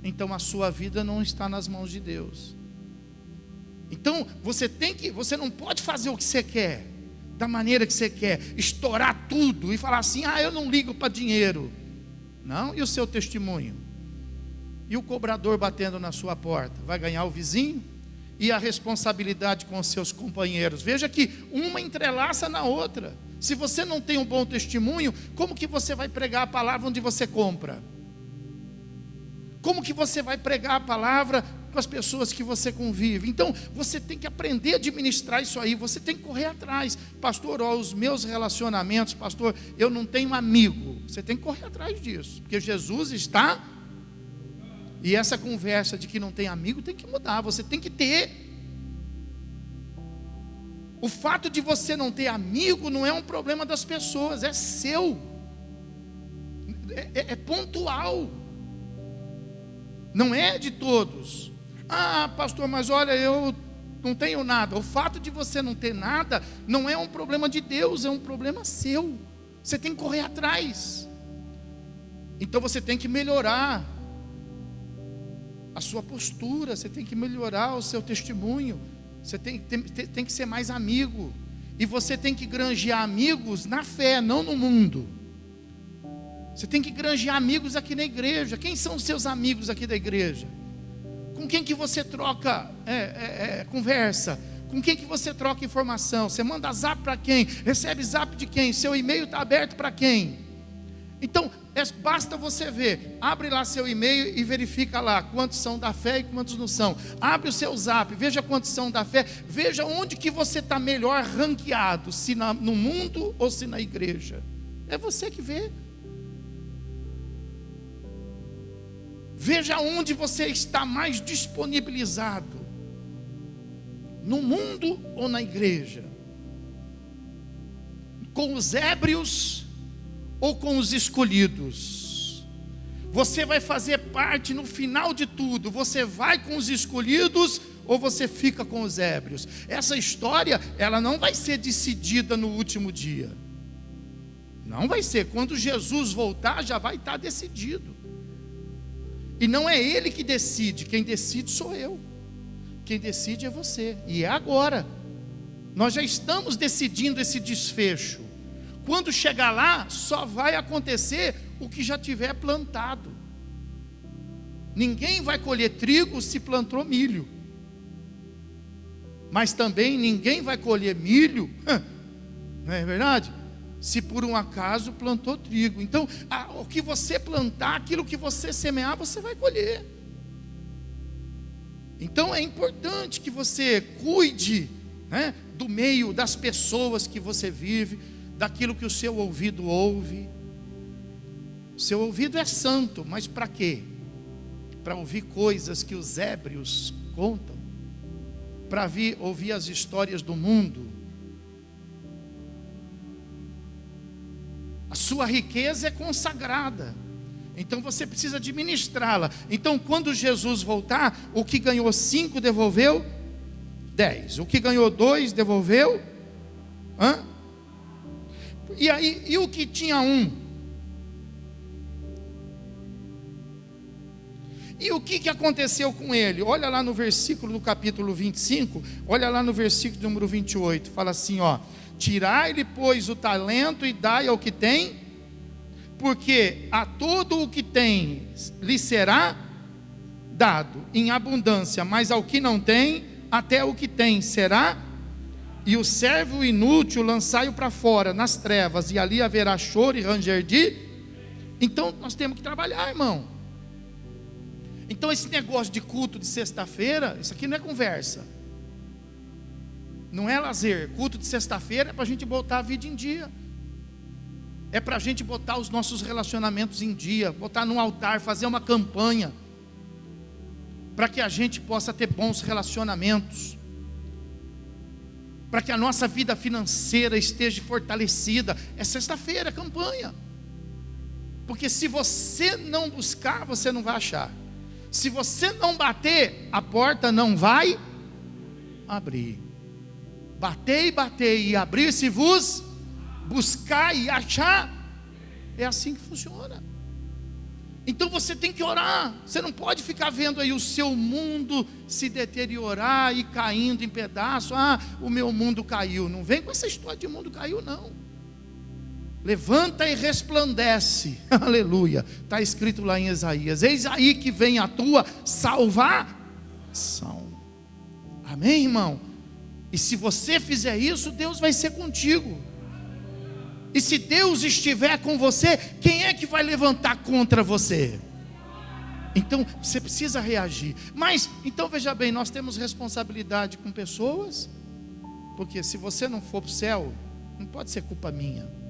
então a sua vida não está nas mãos de Deus. Então você não pode fazer o que você quer, da maneira que você quer, estourar tudo e falar assim: eu não ligo para dinheiro. Não, e o seu testemunho? E o cobrador batendo na sua porta? Vai ganhar o vizinho? E a responsabilidade com os seus companheiros? Veja que uma entrelaça na outra. Se você não tem um bom testemunho, como que você vai pregar a palavra onde você compra? Como que você vai pregar a palavra com as pessoas que você convive? Então, você tem que aprender a administrar isso aí, você tem que correr atrás. Pastor, os meus relacionamentos, pastor, eu não tenho amigo. Você tem que correr atrás disso, porque Jesus está... E essa conversa de que não tem amigo tem que mudar, você tem que ter. O fato de você não ter amigo não é um problema das pessoas, é seu. É pontual. Não é de todos. Pastor, mas olha, eu não tenho nada. O fato de você não ter nada não é um problema de Deus, é um problema seu. Você tem que correr atrás. Então você tem que melhorar a sua postura, você tem que melhorar o seu testemunho. Você tem que ser mais amigo. E você tem que granjear amigos na fé, não no mundo. Você tem que granjear amigos aqui na igreja. Quem são os seus amigos aqui da igreja? Com quem que você troca conversa? Com quem que você troca informação? Você manda zap para quem? Recebe zap de quem? Seu e-mail está aberto para quem? Então, basta você ver, abre lá seu e-mail e verifica lá quantos são da fé e quantos não são. Abre o seu zap, veja quantos são da fé, veja onde que você está melhor ranqueado, se no mundo ou se na igreja. É você que vê. Veja onde você está mais disponibilizado, no mundo ou na igreja, com os ébrios ou com os escolhidos. Você vai fazer parte no final de tudo. Você vai com os escolhidos ou você fica com os ébrios? Essa história, ela não vai ser decidida no último dia. Não vai ser. Quando Jesus voltar, já vai estar decidido. E não é Ele que decide. Quem decide sou eu. Quem decide é você. E é agora. Nós já estamos decidindo esse desfecho. Quando chegar lá, só vai acontecer o que já tiver plantado. Ninguém vai colher trigo se plantou milho. Mas também ninguém vai colher milho, não é verdade? Se por um acaso plantou trigo. Então, o que você plantar, aquilo que você semear, você vai colher. Então é importante que você cuide né? Do meio das pessoas que você vive, daquilo que o seu ouvido ouve. O seu ouvido é santo, mas para quê? Para ouvir coisas que os ébrios contam, para ouvir as histórias do mundo. A sua riqueza é consagrada, então você precisa administrá-la. Então quando Jesus voltar, o que ganhou 5 devolveu 10, o que ganhou 2 devolveu e o que tinha 1? E o que aconteceu com ele? Olha lá no versículo do capítulo 25, olha lá no versículo número 28, fala assim, ó: tirai-lhe, pois, o talento e dai ao que tem, porque a todo o que tem lhe será dado em abundância, mas ao que não tem, até o que tem será. E o servo inútil lançai-o para fora, nas trevas, e ali haverá choro e ranger de... Então nós temos que trabalhar, irmão. Então esse negócio de culto de sexta-feira, isso aqui não é conversa, não é lazer. Culto de sexta-feira é para a gente botar a vida em dia, é para a gente botar os nossos relacionamentos em dia, botar no altar, fazer uma campanha, para que a gente possa ter bons relacionamentos, para que a nossa vida financeira esteja fortalecida. É sexta-feira, campanha, porque se você não buscar, você não vai achar. Se você não bater, a porta não vai abrir. Batei, batei e abrir, se vos buscar e achar. É assim que funciona. Então você tem que orar. Você não pode ficar vendo aí o seu mundo se deteriorar e caindo em pedaços. Ah, o meu mundo caiu. Não vem com essa história de mundo caiu, não. Levanta e resplandece, aleluia, está escrito lá em Isaías: eis aí que vem a tua salvação. Amém, irmão? E se você fizer isso, Deus vai ser contigo. E se Deus estiver com você, quem é que vai levantar contra você? Então você precisa reagir. Mas, então veja bem, nós temos responsabilidade com pessoas, porque se você não for para o céu, não pode ser culpa minha.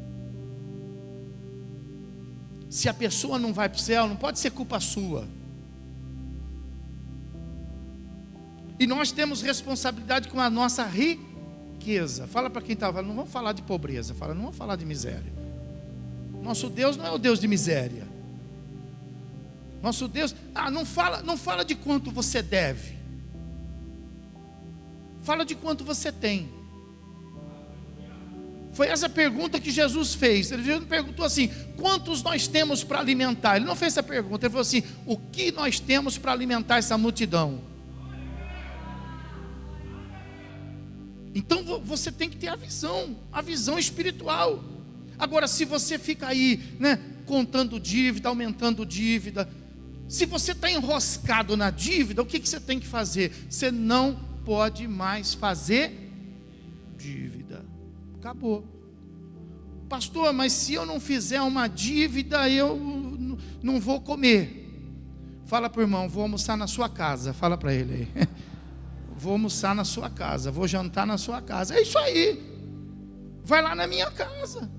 Se a pessoa não vai para o céu, não pode ser culpa sua. E nós temos responsabilidade com a nossa riqueza. Fala para quem está falando, não vamos falar de pobreza. Fala, não vamos falar de miséria. Nosso Deus não é o Deus de miséria. Nosso Deus, não fala de quanto você deve. Fala de quanto você tem. Foi essa pergunta que Jesus fez. Ele perguntou assim: quantos nós temos para alimentar? Ele não fez essa pergunta, ele falou assim: o que nós temos para alimentar essa multidão? Então você tem que ter a visão espiritual. Agora, se você fica aí, né, contando dívida, aumentando dívida, se você está enroscado na dívida, o que você tem que fazer? Você não pode mais fazer dívida. Acabou. Pastor, mas se eu não fizer uma dívida, eu não vou comer. Fala para o irmão: vou almoçar na sua casa. Fala para ele aí. Vou almoçar na sua casa, vou jantar na sua casa. É isso aí. Vai lá na minha casa.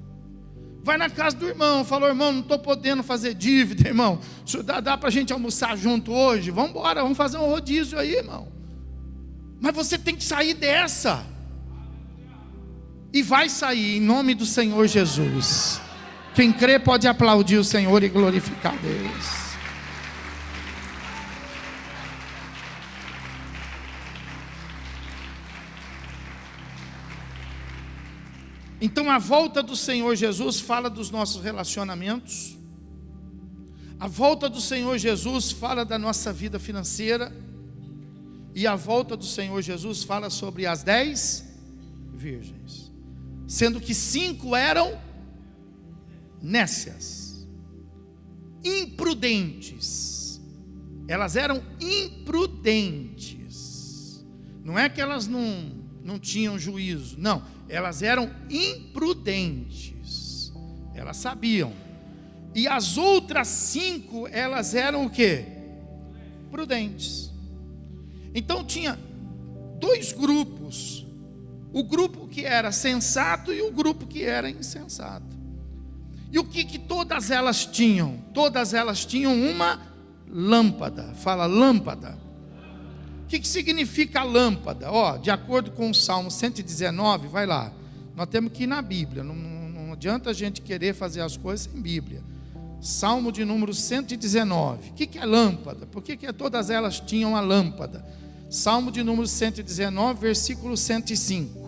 Vai na casa do irmão. Falou: irmão, não estou podendo fazer dívida, irmão. Dá para a gente almoçar junto hoje? Vamos embora, vamos fazer um rodízio aí, irmão. Mas você tem que sair dessa. E vai sair em nome do Senhor Jesus. Quem crê pode aplaudir o Senhor e glorificar a Deus. Então a volta do Senhor Jesus fala dos nossos relacionamentos. A volta do Senhor Jesus fala da nossa vida financeira. E a volta do Senhor Jesus fala sobre as 10 virgens. Sendo que 5 eram nécias, imprudentes. Elas eram imprudentes. Não é que elas não tinham juízo, não. Elas eram imprudentes. Elas sabiam. E as outras 5, elas eram o quê? Prudentes. Então tinha 2 grupos o grupo que era sensato e o grupo que era insensato. E o que todas elas tinham? Todas elas tinham uma lâmpada. Fala, lâmpada. O que significa lâmpada? De acordo com o Salmo 119, vai lá. Nós temos que ir na Bíblia. Não adianta a gente querer fazer as coisas sem Bíblia. Salmo de número 119. O que é lâmpada? Por que todas elas tinham a lâmpada? Salmo de número 119, versículo 105.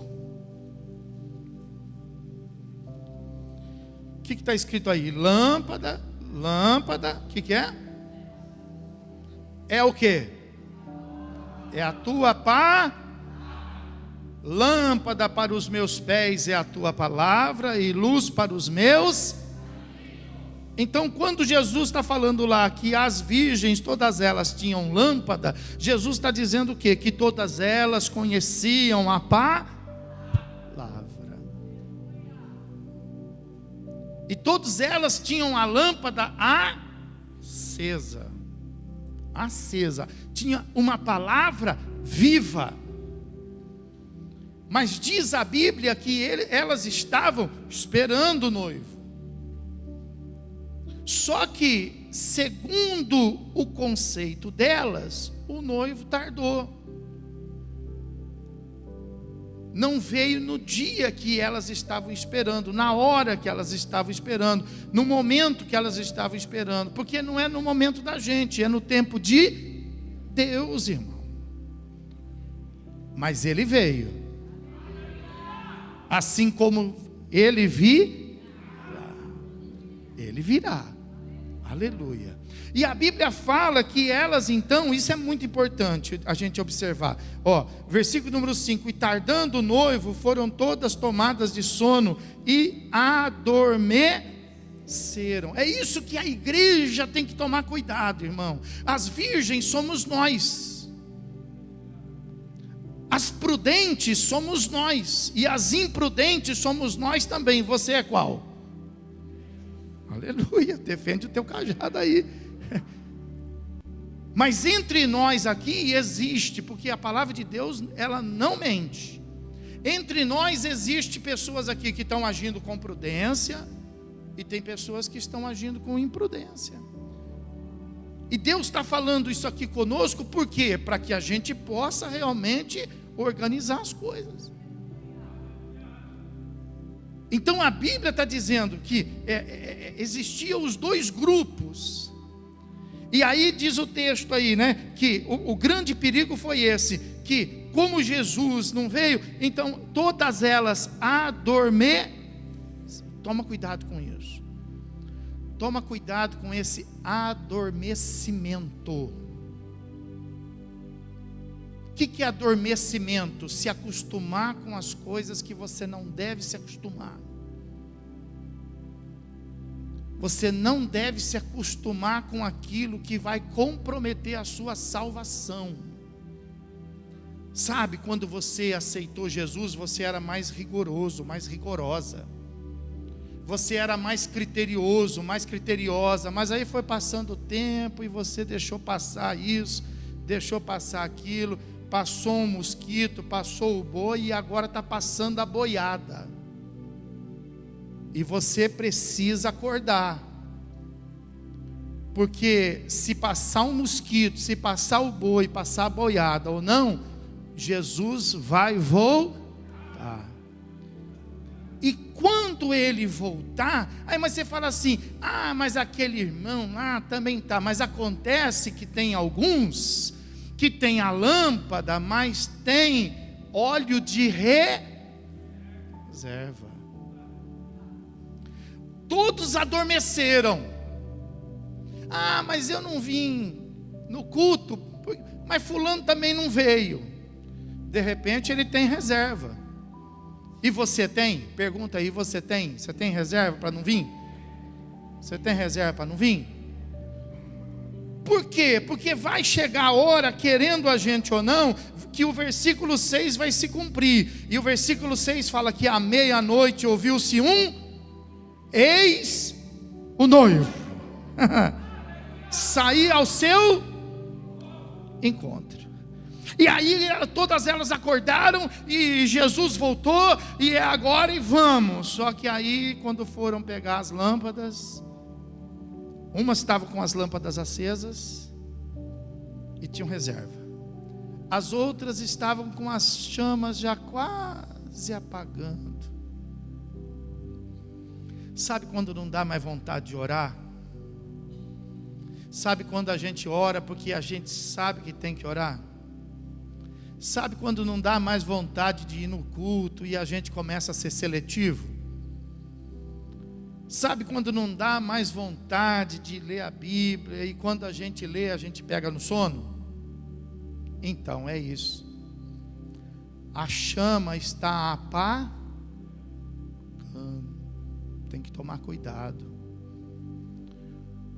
O que está escrito aí? Lâmpada, lâmpada. O que é? É o que? É a tua lâmpada para os meus pés é a tua palavra e luz para os meus. Então, quando Jesus está falando lá que as virgens, todas elas tinham lâmpada, Jesus está dizendo o quê? Que todas elas conheciam a palavra. E todas elas tinham a lâmpada acesa. Acesa. Tinha uma palavra viva. Mas diz a Bíblia que elas estavam esperando o noivo. Só que, segundo o conceito delas, o noivo tardou. Não veio no dia que elas estavam esperando, na hora que elas estavam esperando, no momento que elas estavam esperando, porque não é no momento da gente, é no tempo de Deus, irmão. Mas ele veio, assim como ele virá. Aleluia. E a Bíblia fala que elas então, isso é muito importante a gente observar. Versículo número 5: e tardando o noivo, foram todas tomadas de sono e adormeceram. É isso que a igreja tem que tomar cuidado, irmão. As virgens somos nós. As prudentes somos nós. E as imprudentes somos nós também. Você é qual? Aleluia, defende o teu cajado aí. Mas entre nós aqui existe, porque a palavra de Deus, ela não mente. Entre nós existe pessoas aqui que estão agindo com prudência, e tem pessoas que estão agindo com imprudência. E Deus está falando isso aqui conosco, por quê? Para que a gente possa realmente organizar as coisas. Então a Bíblia está dizendo que existiam os dois grupos. E aí diz o texto aí, né, que o grande perigo foi esse, que como Jesus não veio, então todas elas adormeceram. Toma cuidado com isso. Toma cuidado com esse adormecimento. O que é adormecimento? Se acostumar com as coisas que você não deve se acostumar. Você não deve se acostumar com aquilo que vai comprometer a sua salvação. Sabe, quando você aceitou Jesus, você era mais rigoroso, mais rigorosa. Você era mais criterioso, mais criteriosa. Mas aí foi passando o tempo e você deixou passar isso, deixou passar aquilo. Passou um mosquito, passou o boi e agora está passando a boiada. E você precisa acordar. Porque se passar um mosquito, se passar o boi, passar a boiada ou não, Jesus vai voltar. E quando ele voltar, aí mas você fala assim, mas aquele irmão lá também está. Mas acontece que tem alguns que tem a lâmpada, mas tem óleo de reserva. Todos adormeceram. Mas eu não vim no culto, mas fulano também não veio. De repente ele tem reserva. E você tem? Pergunta aí, você tem? Você tem reserva para não vir? Você tem reserva para não vir? Por quê? Porque vai chegar a hora, querendo a gente ou não, que o versículo 6 vai se cumprir. E o versículo 6 fala que à meia-noite ouviu-se eis o noivo sair ao seu encontro. E aí todas elas acordaram e Jesus voltou e é agora e vamos. Só que aí quando foram pegar as lâmpadas, umas estavam com as lâmpadas acesas e tinham reserva. As outras estavam com as chamas já quase apagando. Sabe quando não dá mais vontade de orar? Sabe quando a gente ora porque a gente sabe que tem que orar? Sabe quando não dá mais vontade de ir no culto e a gente começa a ser seletivo? Sabe quando não dá mais vontade de ler a Bíblia e quando a gente lê a gente pega no sono? Então é isso. A chama está apagando. Tem que tomar cuidado.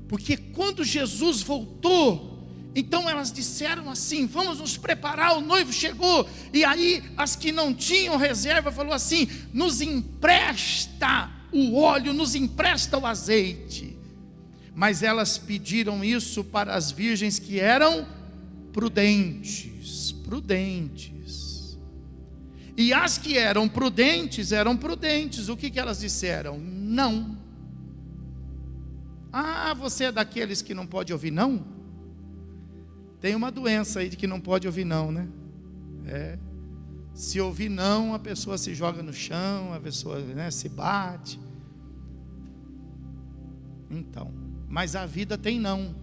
Porque quando Jesus voltou, então elas disseram assim: vamos nos preparar, o noivo chegou. E aí as que não tinham reserva falou assim: nos empresta o óleo, nos empresta o azeite. Mas elas pediram isso para as virgens que eram prudentes. E as que eram prudentes. O que elas disseram? Não. Ah, você é daqueles que não pode ouvir não? Tem uma doença aí de que não pode ouvir não, né? Se ouvir não, a pessoa se joga no chão, a pessoa, né, se bate. Então, mas a vida tem não.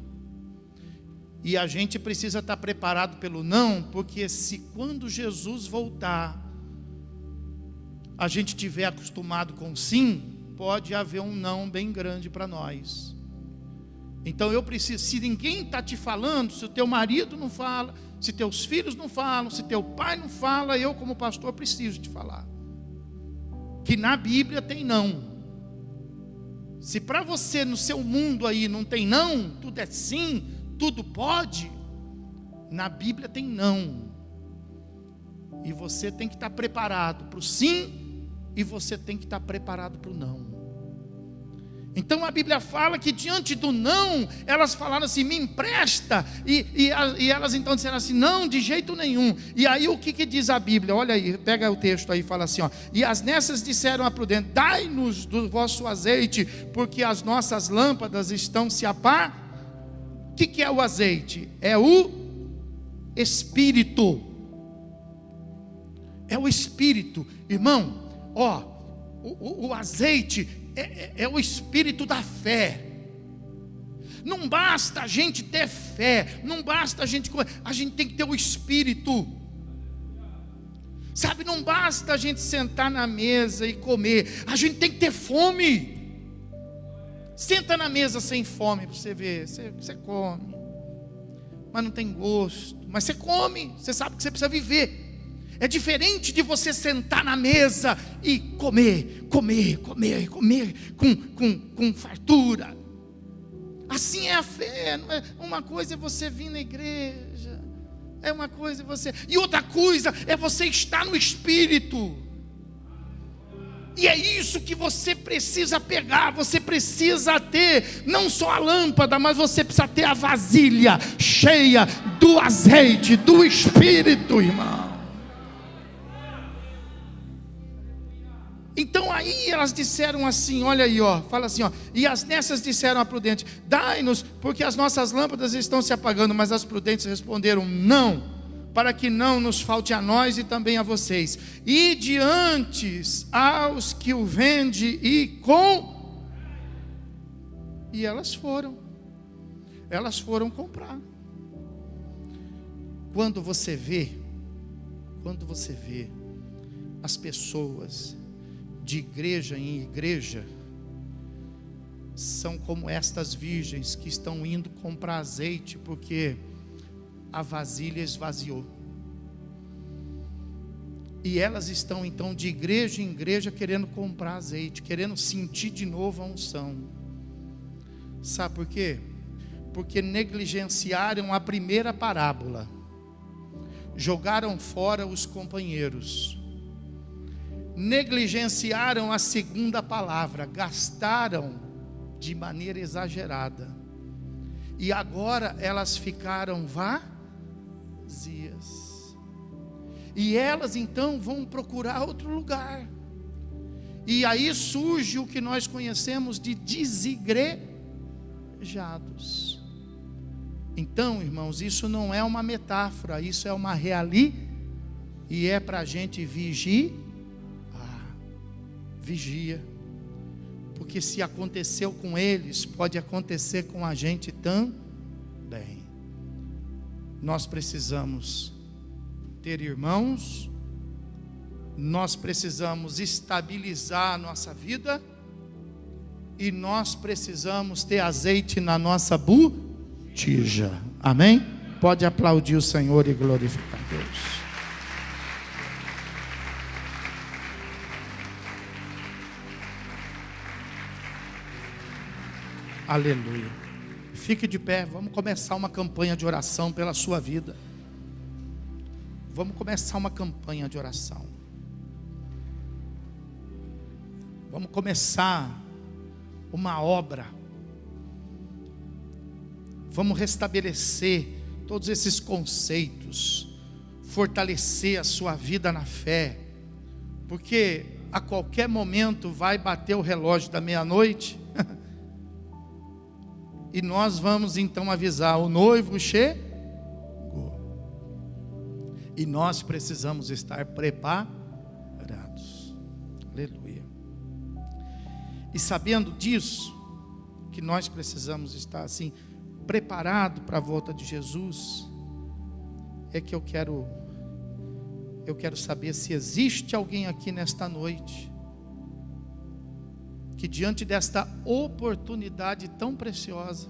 E a gente precisa estar preparado pelo não, porque se quando Jesus voltar, a gente estiver acostumado com sim, pode haver um não bem grande para nós. Então eu preciso, se ninguém está te falando, se o teu marido não fala, se teus filhos não falam, se teu pai não fala, eu como pastor preciso te falar. Que na Bíblia tem não. Se para você no seu mundo aí não tem não, tudo é sim, tudo pode, na Bíblia tem não. E você tem que estar preparado para o sim, e você tem que estar preparado para o não. Então a Bíblia fala que diante do não, elas falaram assim: me empresta, e elas então disseram assim: não, de jeito nenhum. E aí o que diz a Bíblia? Olha aí, pega o texto aí e fala assim, ó: e as nessas disseram a prudente: dai-nos do vosso azeite, porque as nossas lâmpadas estão se apagando. O que é o azeite? É o Espírito. É o Espírito, irmão. Ó, o azeite é o Espírito da fé. Não basta a gente ter fé, não basta a gente tem que ter o Espírito. Sabe, não basta a gente sentar na mesa e comer, a gente tem que ter fome. Senta na mesa sem fome para você ver, você come, mas não tem gosto, mas você come, você sabe que você precisa viver. É diferente de você sentar na mesa e comer com fartura. Assim é a fé. Não é? Uma coisa é você vir na igreja, é uma coisa é você, e outra coisa é você estar no Espírito. E é isso que você precisa pegar. Você precisa ter não só a lâmpada, mas você precisa ter a vasilha cheia do azeite, do Espírito, irmão. Então aí elas disseram assim, olha aí, ó, fala assim, ó: e as nessas disseram a prudente: dai-nos, porque as nossas lâmpadas estão se apagando. Mas as prudentes responderam: não, para que não nos falte a nós e também a vocês. E diante aos que o vende e com... E elas foram comprar. Quando você vê as pessoas de igreja em igreja, são como estas virgens que estão indo comprar azeite, porque a vasilha esvaziou. E elas estão então de igreja em igreja querendo comprar azeite, querendo sentir de novo a unção. Sabe por quê? Porque negligenciaram a primeira parábola, jogaram fora os companheiros, negligenciaram a segunda palavra, gastaram de maneira exagerada, e agora elas ficaram vazias. E elas então vão procurar outro lugar. E aí surge o que nós conhecemos de desigrejados. Então, irmãos, isso não é uma metáfora, isso é uma realidade. E é para a gente vigiar. Vigia. Porque se aconteceu com eles, pode acontecer com a gente também. Nós precisamos ter irmãos, nós precisamos estabilizar a nossa vida, e nós precisamos ter azeite na nossa botija. Amém? Pode aplaudir o Senhor e glorificar a Deus. Aleluia. Fique de pé, vamos começar uma campanha de oração pela sua vida. Vamos começar uma campanha de oração. Vamos começar uma obra. Vamos restabelecer todos esses conceitos, fortalecer a sua vida na fé, porque a qualquer momento vai bater o relógio da meia-noite. E nós vamos então avisar: o noivo chegou. E nós precisamos estar preparados. Aleluia. E sabendo disso, que nós precisamos estar assim, preparado para a volta de Jesus, é que eu quero saber se existe alguém aqui nesta noite que diante desta oportunidade tão preciosa,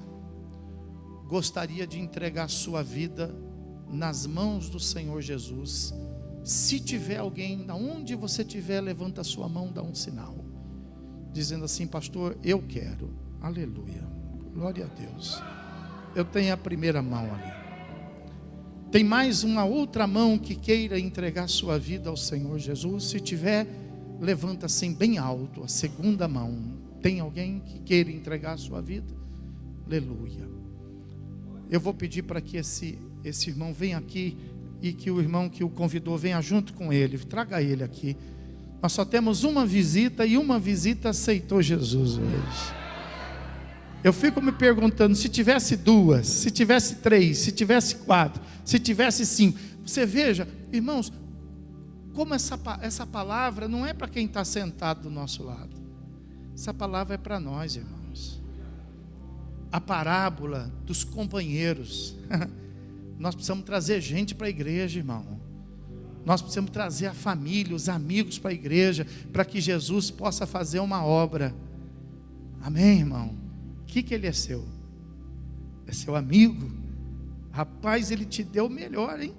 gostaria de entregar sua vida nas mãos do Senhor Jesus. Se tiver alguém, da onde você estiver, levanta a sua mão, dá um sinal, dizendo assim: pastor, eu quero. Aleluia, glória a Deus. Eu tenho a primeira mão ali. Tem mais uma outra mão que queira entregar sua vida ao Senhor Jesus? Se tiver, levanta assim bem alto a segunda mão. Tem alguém que queira entregar a sua vida? Aleluia. Eu vou pedir para que esse irmão venha aqui, e que o irmão que o convidou venha junto com ele. Traga ele aqui. Nós só temos uma visita, e uma visita aceitou Jesus hoje. Eu fico me perguntando, se tivesse duas, se tivesse três, se tivesse quatro, se tivesse cinco. Você veja, irmãos, como essa palavra não é para quem está sentado do nosso lado. Essa palavra é para nós, irmãos. A parábola dos companheiros. Nós precisamos trazer gente para a igreja, irmão. Nós precisamos trazer a família, os amigos para a igreja, para que Jesus possa fazer uma obra. Amém, irmão? O que ele é seu? É seu amigo? Rapaz, ele te deu o melhor, hein?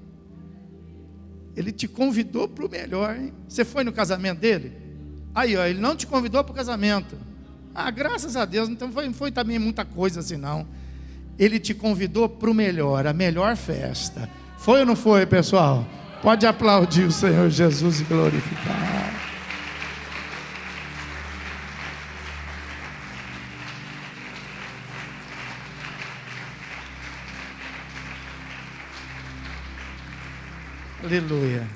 Ele te convidou para o melhor, hein? Você foi no casamento dele? Aí, ó, ele não te convidou para o casamento. Ah, graças a Deus, então foi também muita coisa assim, não. Ele te convidou para o melhor, a melhor festa. Foi ou não foi, pessoal? Pode aplaudir o Senhor Jesus e glorificar. Aleluia.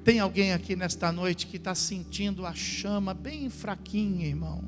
Tem alguém aqui nesta noite que está sentindo a chama bem fraquinha, irmão,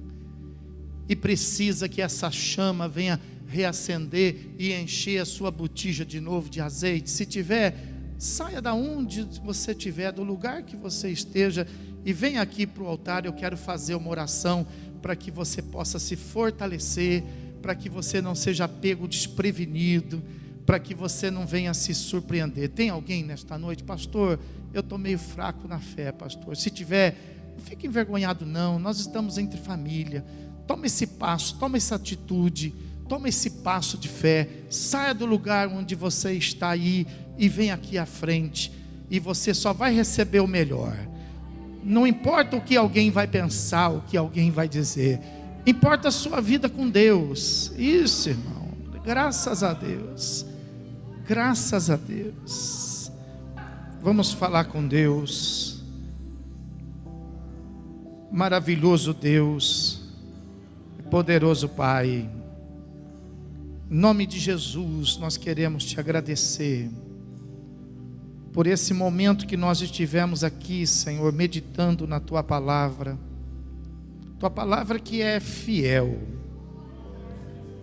e precisa que essa chama venha reacender e encher a sua botija de novo de azeite? Se tiver, saia da onde você estiver, do lugar que você esteja, e venha aqui para o altar. Eu quero fazer uma oração para que você possa se fortalecer, para que você não seja pego desprevenido, para que você não venha se surpreender. Tem alguém nesta noite? Pastor, eu estou meio fraco na fé, pastor. Se tiver, não fique envergonhado não, nós estamos entre família. Toma esse passo, toma essa atitude, toma esse passo de fé. Saia do lugar onde você está aí e vem aqui à frente, e você só vai receber o melhor. Não importa o que alguém vai pensar, o que alguém vai dizer, importa a sua vida com Deus. Isso, irmão, graças a Deus. Graças a Deus. Vamos falar com Deus. Maravilhoso Deus, poderoso Pai, em nome de Jesus nós queremos te agradecer por esse momento que nós estivemos aqui, Senhor, meditando na Tua palavra. Tua palavra que é fiel.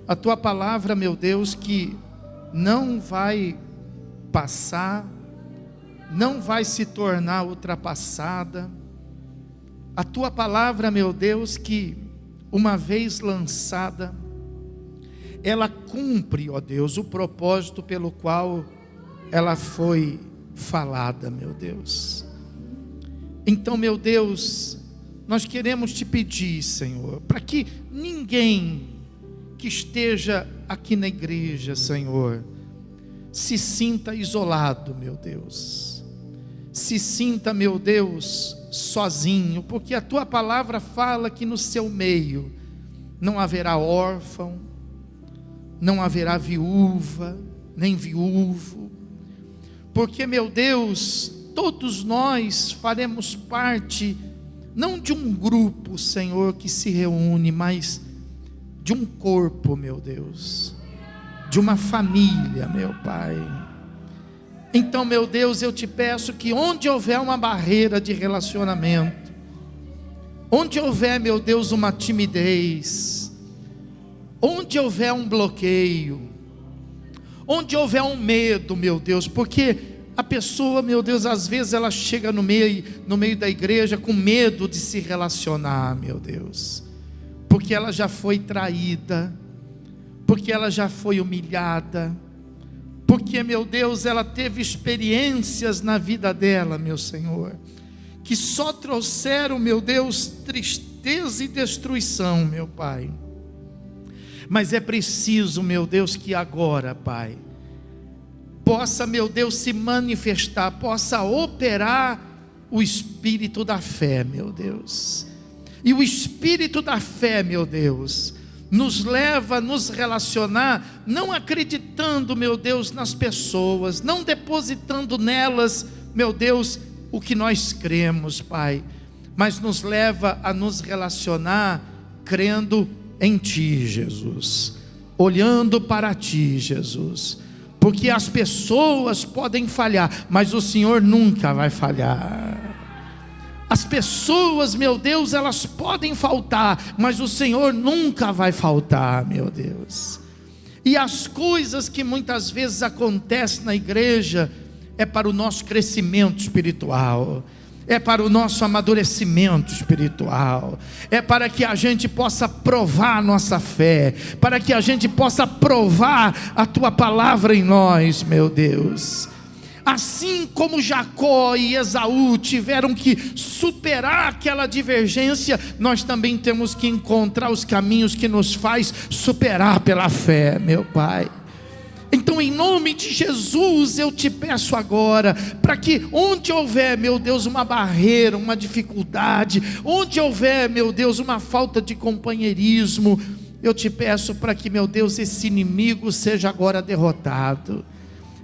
A Tua palavra, meu Deus, que não vai passar, não vai se tornar ultrapassada. A Tua palavra, meu Deus, que uma vez lançada, ela cumpre, ó Deus, o propósito pelo qual ela foi falada, meu Deus. Então, meu Deus, nós queremos te pedir, Senhor, para que ninguém que esteja aqui na igreja, Senhor, se sinta isolado, meu Deus, se sinta, meu Deus, sozinho, porque a Tua palavra fala que no seu meio não haverá órfão, não haverá viúva, nem viúvo, porque, meu Deus, todos nós faremos parte, não de um grupo, Senhor, que se reúne, mas de um corpo, meu Deus, de uma família, meu Pai. Então, meu Deus, eu te peço que onde houver uma barreira de relacionamento, onde houver, meu Deus, uma timidez, onde houver um bloqueio, onde houver um medo, meu Deus, porque a pessoa, meu Deus, às vezes ela chega no meio da igreja com medo de se relacionar, meu Deus, porque ela já foi traída, porque ela já foi humilhada, porque, meu Deus, ela teve experiências na vida dela, meu Senhor, que só trouxeram, meu Deus, tristeza e destruição, meu Pai. Mas é preciso, meu Deus, que agora, Pai, possa, meu Deus, se manifestar, possa operar o Espírito da fé, meu Deus. E o Espírito da fé, meu Deus, nos leva a nos relacionar, não acreditando, meu Deus, nas pessoas, não depositando nelas, meu Deus, o que nós cremos, Pai, mas nos leva a nos relacionar crendo em Ti, Jesus, olhando para Ti, Jesus, porque as pessoas podem falhar, mas o Senhor nunca vai falhar. As pessoas, meu Deus, elas podem faltar, mas o Senhor nunca vai faltar, meu Deus. E as coisas que muitas vezes acontecem na igreja é para o nosso crescimento espiritual, é para o nosso amadurecimento espiritual, é para que a gente possa provar a nossa fé, para que a gente possa provar a Tua palavra em nós, meu Deus. Assim como Jacó e Esaú tiveram que superar aquela divergência, nós também temos que encontrar os caminhos que nos faz superar pela fé, meu Pai. Então, em nome de Jesus, eu te peço agora, para que onde houver, meu Deus, uma barreira, uma dificuldade, onde houver, meu Deus, uma falta de companheirismo, eu te peço para que, meu Deus, esse inimigo seja agora derrotado,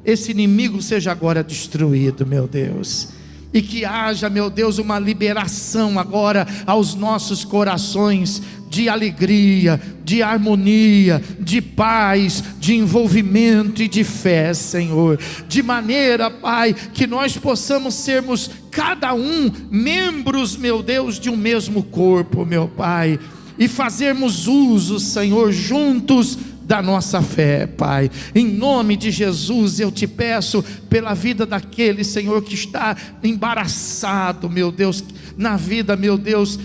esse inimigo seja agora destruído, meu Deus, e que haja, meu Deus, uma liberação agora aos nossos corações de alegria, de harmonia, de paz, de envolvimento e de fé, Senhor, de maneira, Pai, que nós possamos sermos cada um membros, meu Deus, de um mesmo corpo, meu Pai, e fazermos uso, Senhor, juntos da nossa fé, Pai. Em nome de Jesus eu te peço pela vida daquele, Senhor, que está embaraçado, meu Deus, na vida, meu Deus,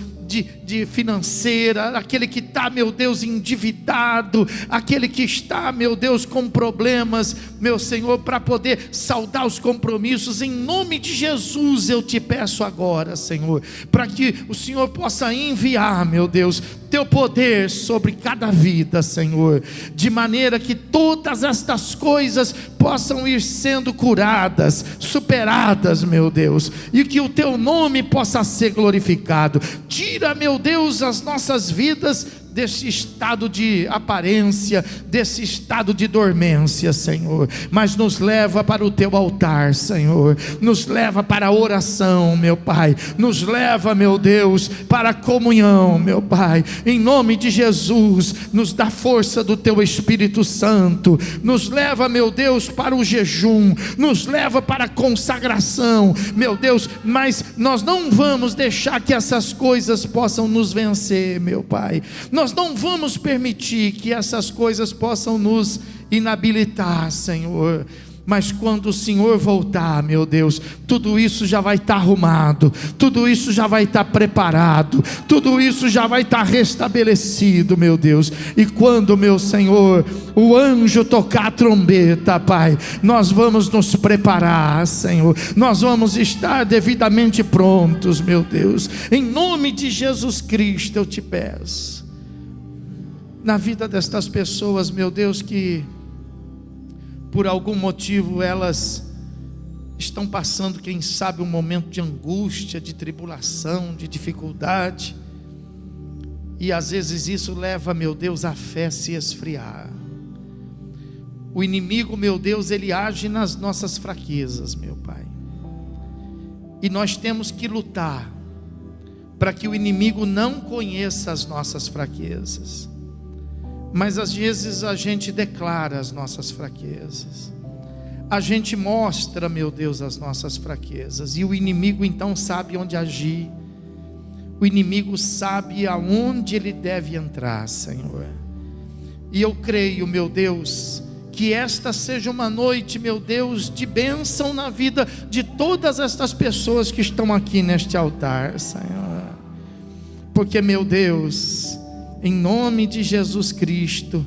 de financeira, aquele que está, meu Deus, endividado, aquele que está, meu Deus, com problemas, meu Senhor, para poder saldar os compromissos. Em nome de Jesus eu te peço agora, Senhor, para que o Senhor possa enviar, meu Deus, Teu poder sobre cada vida, Senhor, de maneira que todas estas coisas possam ir sendo curadas, superadas, meu Deus, e que o Teu nome possa ser glorificado. Tira, meu Deus, as nossas vidas desse estado de aparência, desse estado de dormência, Senhor, mas nos leva para o teu altar, Senhor, nos leva para a oração, meu Pai, nos leva, meu Deus, para a comunhão, meu Pai, em nome de Jesus, nos dá força do teu Espírito Santo, nos leva, meu Deus, para o jejum, nos leva para a consagração, meu Deus, mas nós não vamos deixar que essas coisas possam nos vencer, meu Pai, nós não vamos permitir que essas coisas possam nos inabilitar, Senhor. Mas quando o Senhor voltar, meu Deus, tudo isso já vai estar arrumado, tudo isso já vai estar preparado, tudo isso já vai estar restabelecido, meu Deus. E quando, meu Senhor, o anjo tocar a trombeta, Pai, nós vamos nos preparar, Senhor, nós vamos estar devidamente prontos, meu Deus, em nome de Jesus Cristo eu te peço, na vida destas pessoas, meu Deus, que por algum motivo elas estão passando, quem sabe, um momento de angústia, de tribulação, de dificuldade, e às vezes isso leva, meu Deus, a fé se esfriar. O inimigo, meu Deus, ele age nas nossas fraquezas, meu Pai, e nós temos que lutar para que o inimigo não conheça as nossas fraquezas. Mas às vezes a gente declara as nossas fraquezas, a gente mostra, meu Deus, as nossas fraquezas, e o inimigo então sabe onde agir, o inimigo sabe aonde ele deve entrar, Senhor. E eu creio, meu Deus, que esta seja uma noite, meu Deus, de bênção na vida de todas estas pessoas que estão aqui neste altar, Senhor, porque, meu Deus, em nome de Jesus Cristo,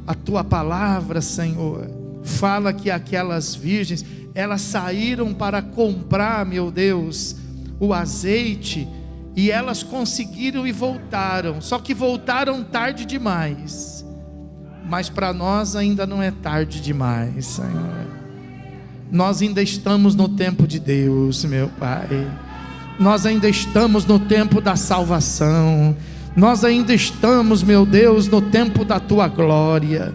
a tua palavra, Senhor, fala que aquelas virgens, elas saíram para comprar, meu Deus, o azeite, e elas conseguiram e voltaram, só que voltaram tarde demais, mas para nós ainda não é tarde demais, Senhor, nós ainda estamos no tempo de Deus, meu Pai, nós ainda estamos no tempo da salvação, nós ainda estamos, meu Deus, no tempo da tua glória,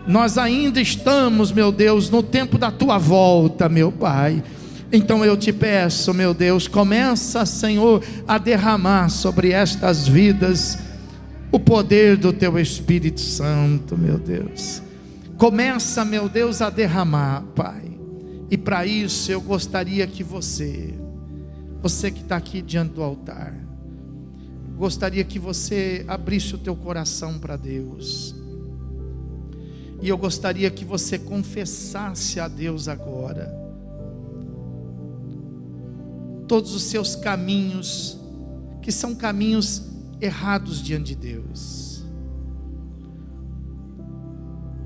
nós ainda estamos, meu Deus, no tempo da tua volta, meu Pai. Então eu te peço, meu Deus, começa, Senhor, a derramar sobre estas vidas o poder do teu Espírito Santo, meu Deus. Começa, meu Deus, a derramar, Pai. E para isso eu gostaria que você que está aqui diante do altar, gostaria que você abrisse o teu coração para Deus, e eu gostaria que você confessasse a Deus agora todos os seus caminhos, que são caminhos errados diante de Deus.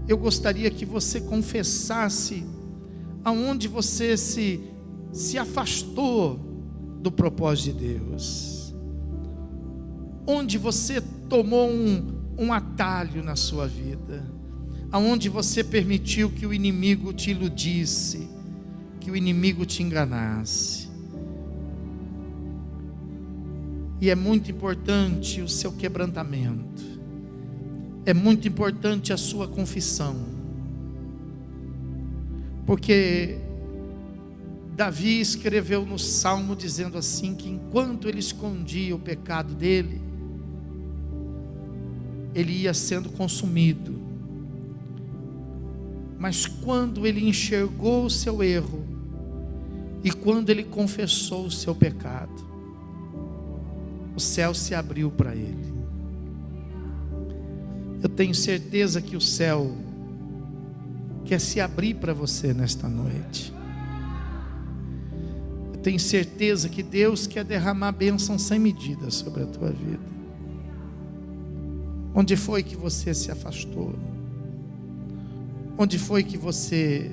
Eu gostaria que você confessasse aonde você se afastou do propósito de Deus, onde você tomou um atalho na sua vida, aonde você permitiu que o inimigo te iludisse, que o inimigo te enganasse. E é muito importante o seu quebrantamento, é muito importante a sua confissão, porque Davi escreveu no Salmo dizendo assim, que enquanto ele escondia o pecado dele, ele ia sendo consumido, mas quando ele enxergou o seu erro, e quando ele confessou o seu pecado, o céu se abriu para ele. Eu tenho certeza que o céu quer se abrir para você nesta noite. Eu tenho certeza que Deus quer derramar bênção sem medida sobre a tua vida. Onde foi que você se afastou? Onde foi que você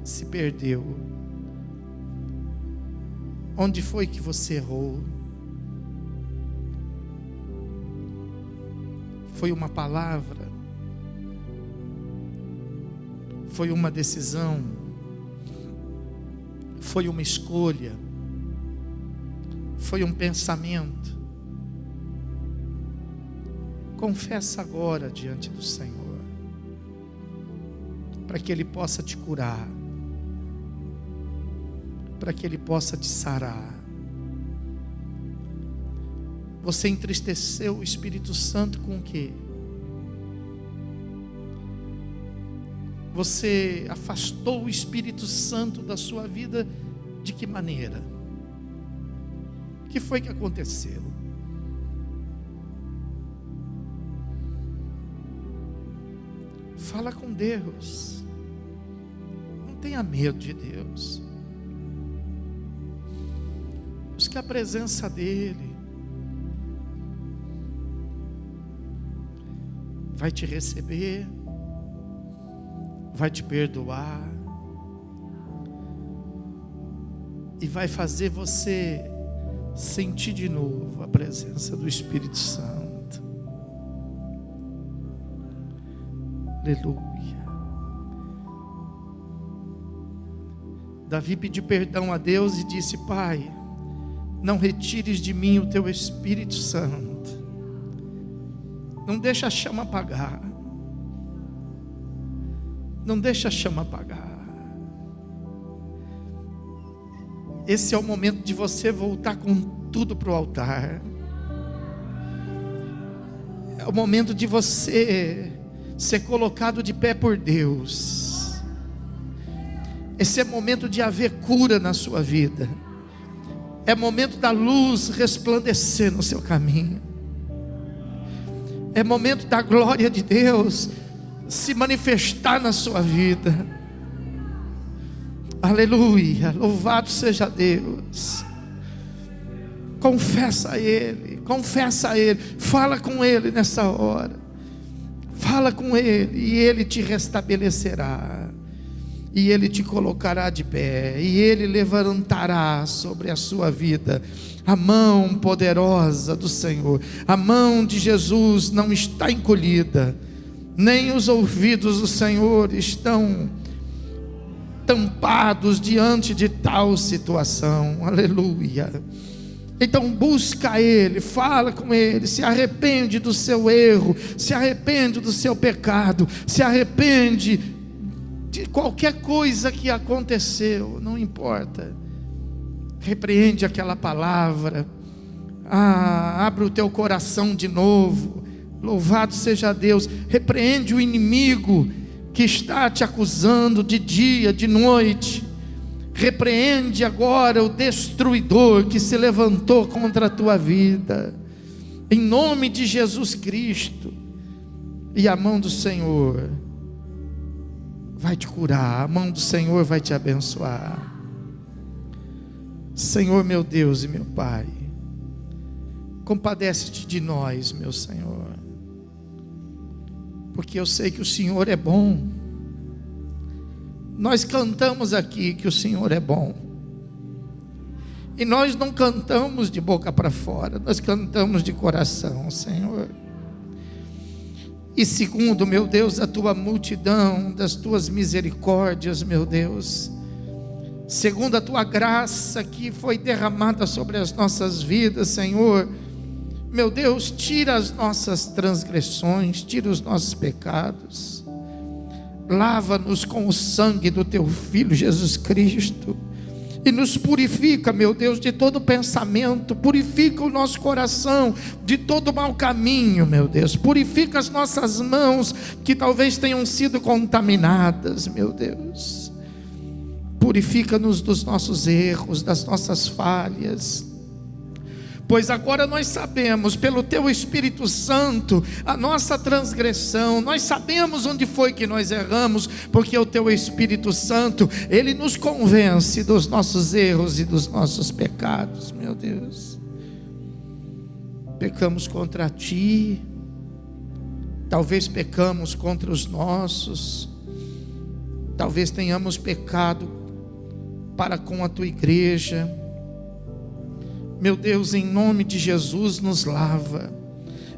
se perdeu? Onde foi que você errou? Foi uma palavra? Foi uma decisão? Foi uma escolha? Foi um pensamento? Confessa agora diante do Senhor, para que Ele possa te curar, para que Ele possa te sarar. Você entristeceu o Espírito Santo com o quê? Você afastou o Espírito Santo da sua vida de que maneira? O que foi que aconteceu? Fala com Deus. Não tenha medo de Deus. Busque a presença dEle. Vai te receber, vai te perdoar e vai fazer você sentir de novo a presença do Espírito Santo. Aleluia. Davi pediu perdão a Deus e disse: Pai, não retires de mim o teu Espírito Santo. Não deixa a chama apagar. Não deixa a chama apagar. Esse é o momento de você voltar com tudo para o altar. É o momento de você ser colocado de pé por Deus. Esse é o momento de haver cura na sua vida. É momento da luz resplandecer no seu caminho. É momento da glória de Deus se manifestar na sua vida. Aleluia, louvado seja Deus. Confessa a Ele, fala com Ele nessa hora. Fala com Ele e Ele te restabelecerá. E Ele te colocará de pé, e Ele levantará sobre a sua vida a mão poderosa do Senhor. A mão de Jesus não está encolhida, nem os ouvidos do Senhor estão tampados diante de tal situação. Aleluia. Então busca Ele, fala com Ele, se arrepende do seu erro, se arrepende do seu pecado, se arrepende de qualquer coisa que aconteceu, não importa. Repreende aquela palavra. Abre o teu coração de novo. Louvado seja Deus. Repreende o inimigo que está te acusando de dia, de noite. Repreende agora o destruidor que se levantou contra a tua vida, em nome de Jesus Cristo. E a mão do Senhor vai te curar, a mão do Senhor vai te abençoar. Senhor, meu Deus e meu Pai, compadece-te de nós, meu Senhor, porque eu sei que o Senhor é bom. Nós cantamos aqui que o Senhor é bom, e nós não cantamos de boca para fora, nós cantamos de coração, Senhor. E segundo, meu Deus, a tua multidão das tuas misericórdias, meu Deus, segundo a tua graça que foi derramada sobre as nossas vidas, Senhor, meu Deus, tira as nossas transgressões, tira os nossos pecados, lava-nos com o sangue do teu Filho Jesus Cristo, e nos purifica, meu Deus, de todo pensamento, purifica o nosso coração de todo mau caminho, meu Deus, purifica as nossas mãos que talvez tenham sido contaminadas, meu Deus, purifica-nos dos nossos erros, das nossas falhas, pois agora nós sabemos, pelo Teu Espírito Santo, a nossa transgressão, nós sabemos onde foi que nós erramos, porque o Teu Espírito Santo, Ele nos convence dos nossos erros e dos nossos pecados, meu Deus. Pecamos contra Ti, talvez pecamos contra os nossos, talvez tenhamos pecado para com a Tua igreja. Meu Deus, em nome de Jesus nos lava,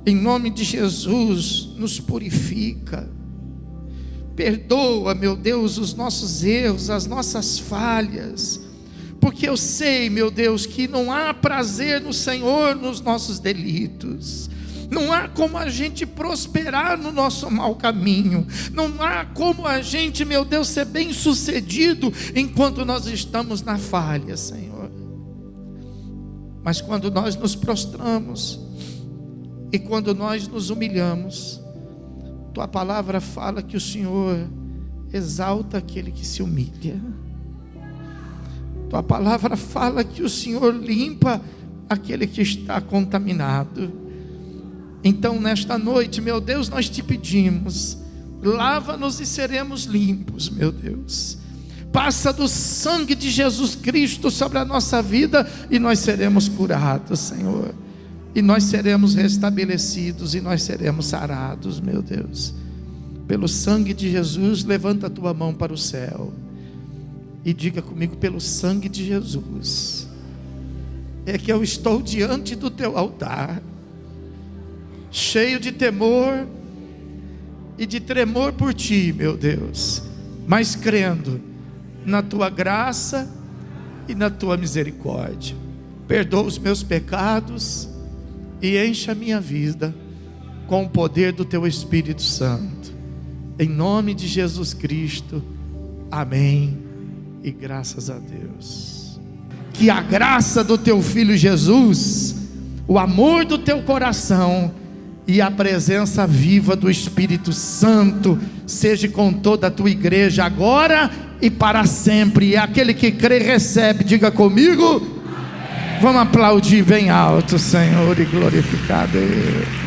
em nome de Jesus nos purifica, perdoa, meu Deus, os nossos erros, as nossas falhas, porque eu sei, meu Deus, que não há prazer no Senhor nos nossos delitos. Não há como a gente prosperar no nosso mau caminho. Não há como a gente, meu Deus, ser bem sucedido enquanto nós estamos na falha, Senhor. Mas quando nós nos prostramos e quando nós nos humilhamos, Tua palavra fala que o Senhor exalta aquele que se humilha. Tua palavra fala que o Senhor limpa aquele que está contaminado. Então nesta noite, meu Deus, nós te pedimos, lava-nos e seremos limpos, meu Deus. Passa do sangue de Jesus Cristo sobre a nossa vida e nós seremos curados, Senhor. E nós seremos restabelecidos e nós seremos sarados, meu Deus. Pelo sangue de Jesus, levanta a tua mão para o céu e diga comigo: pelo sangue de Jesus é que eu estou diante do teu altar, cheio de temor e de tremor por ti, meu Deus, mas crendo na tua graça e na tua misericórdia. Perdoa os meus pecados e encha a minha vida com o poder do teu Espírito Santo, em nome de Jesus Cristo, amém e graças a Deus. Que a graça do teu Filho Jesus, o amor do teu coração e a presença viva do Espírito Santo seja com toda a tua igreja agora e para sempre. E aquele que crê recebe, diga comigo. Vamos aplaudir bem alto, Senhor, e glorificar a Deus.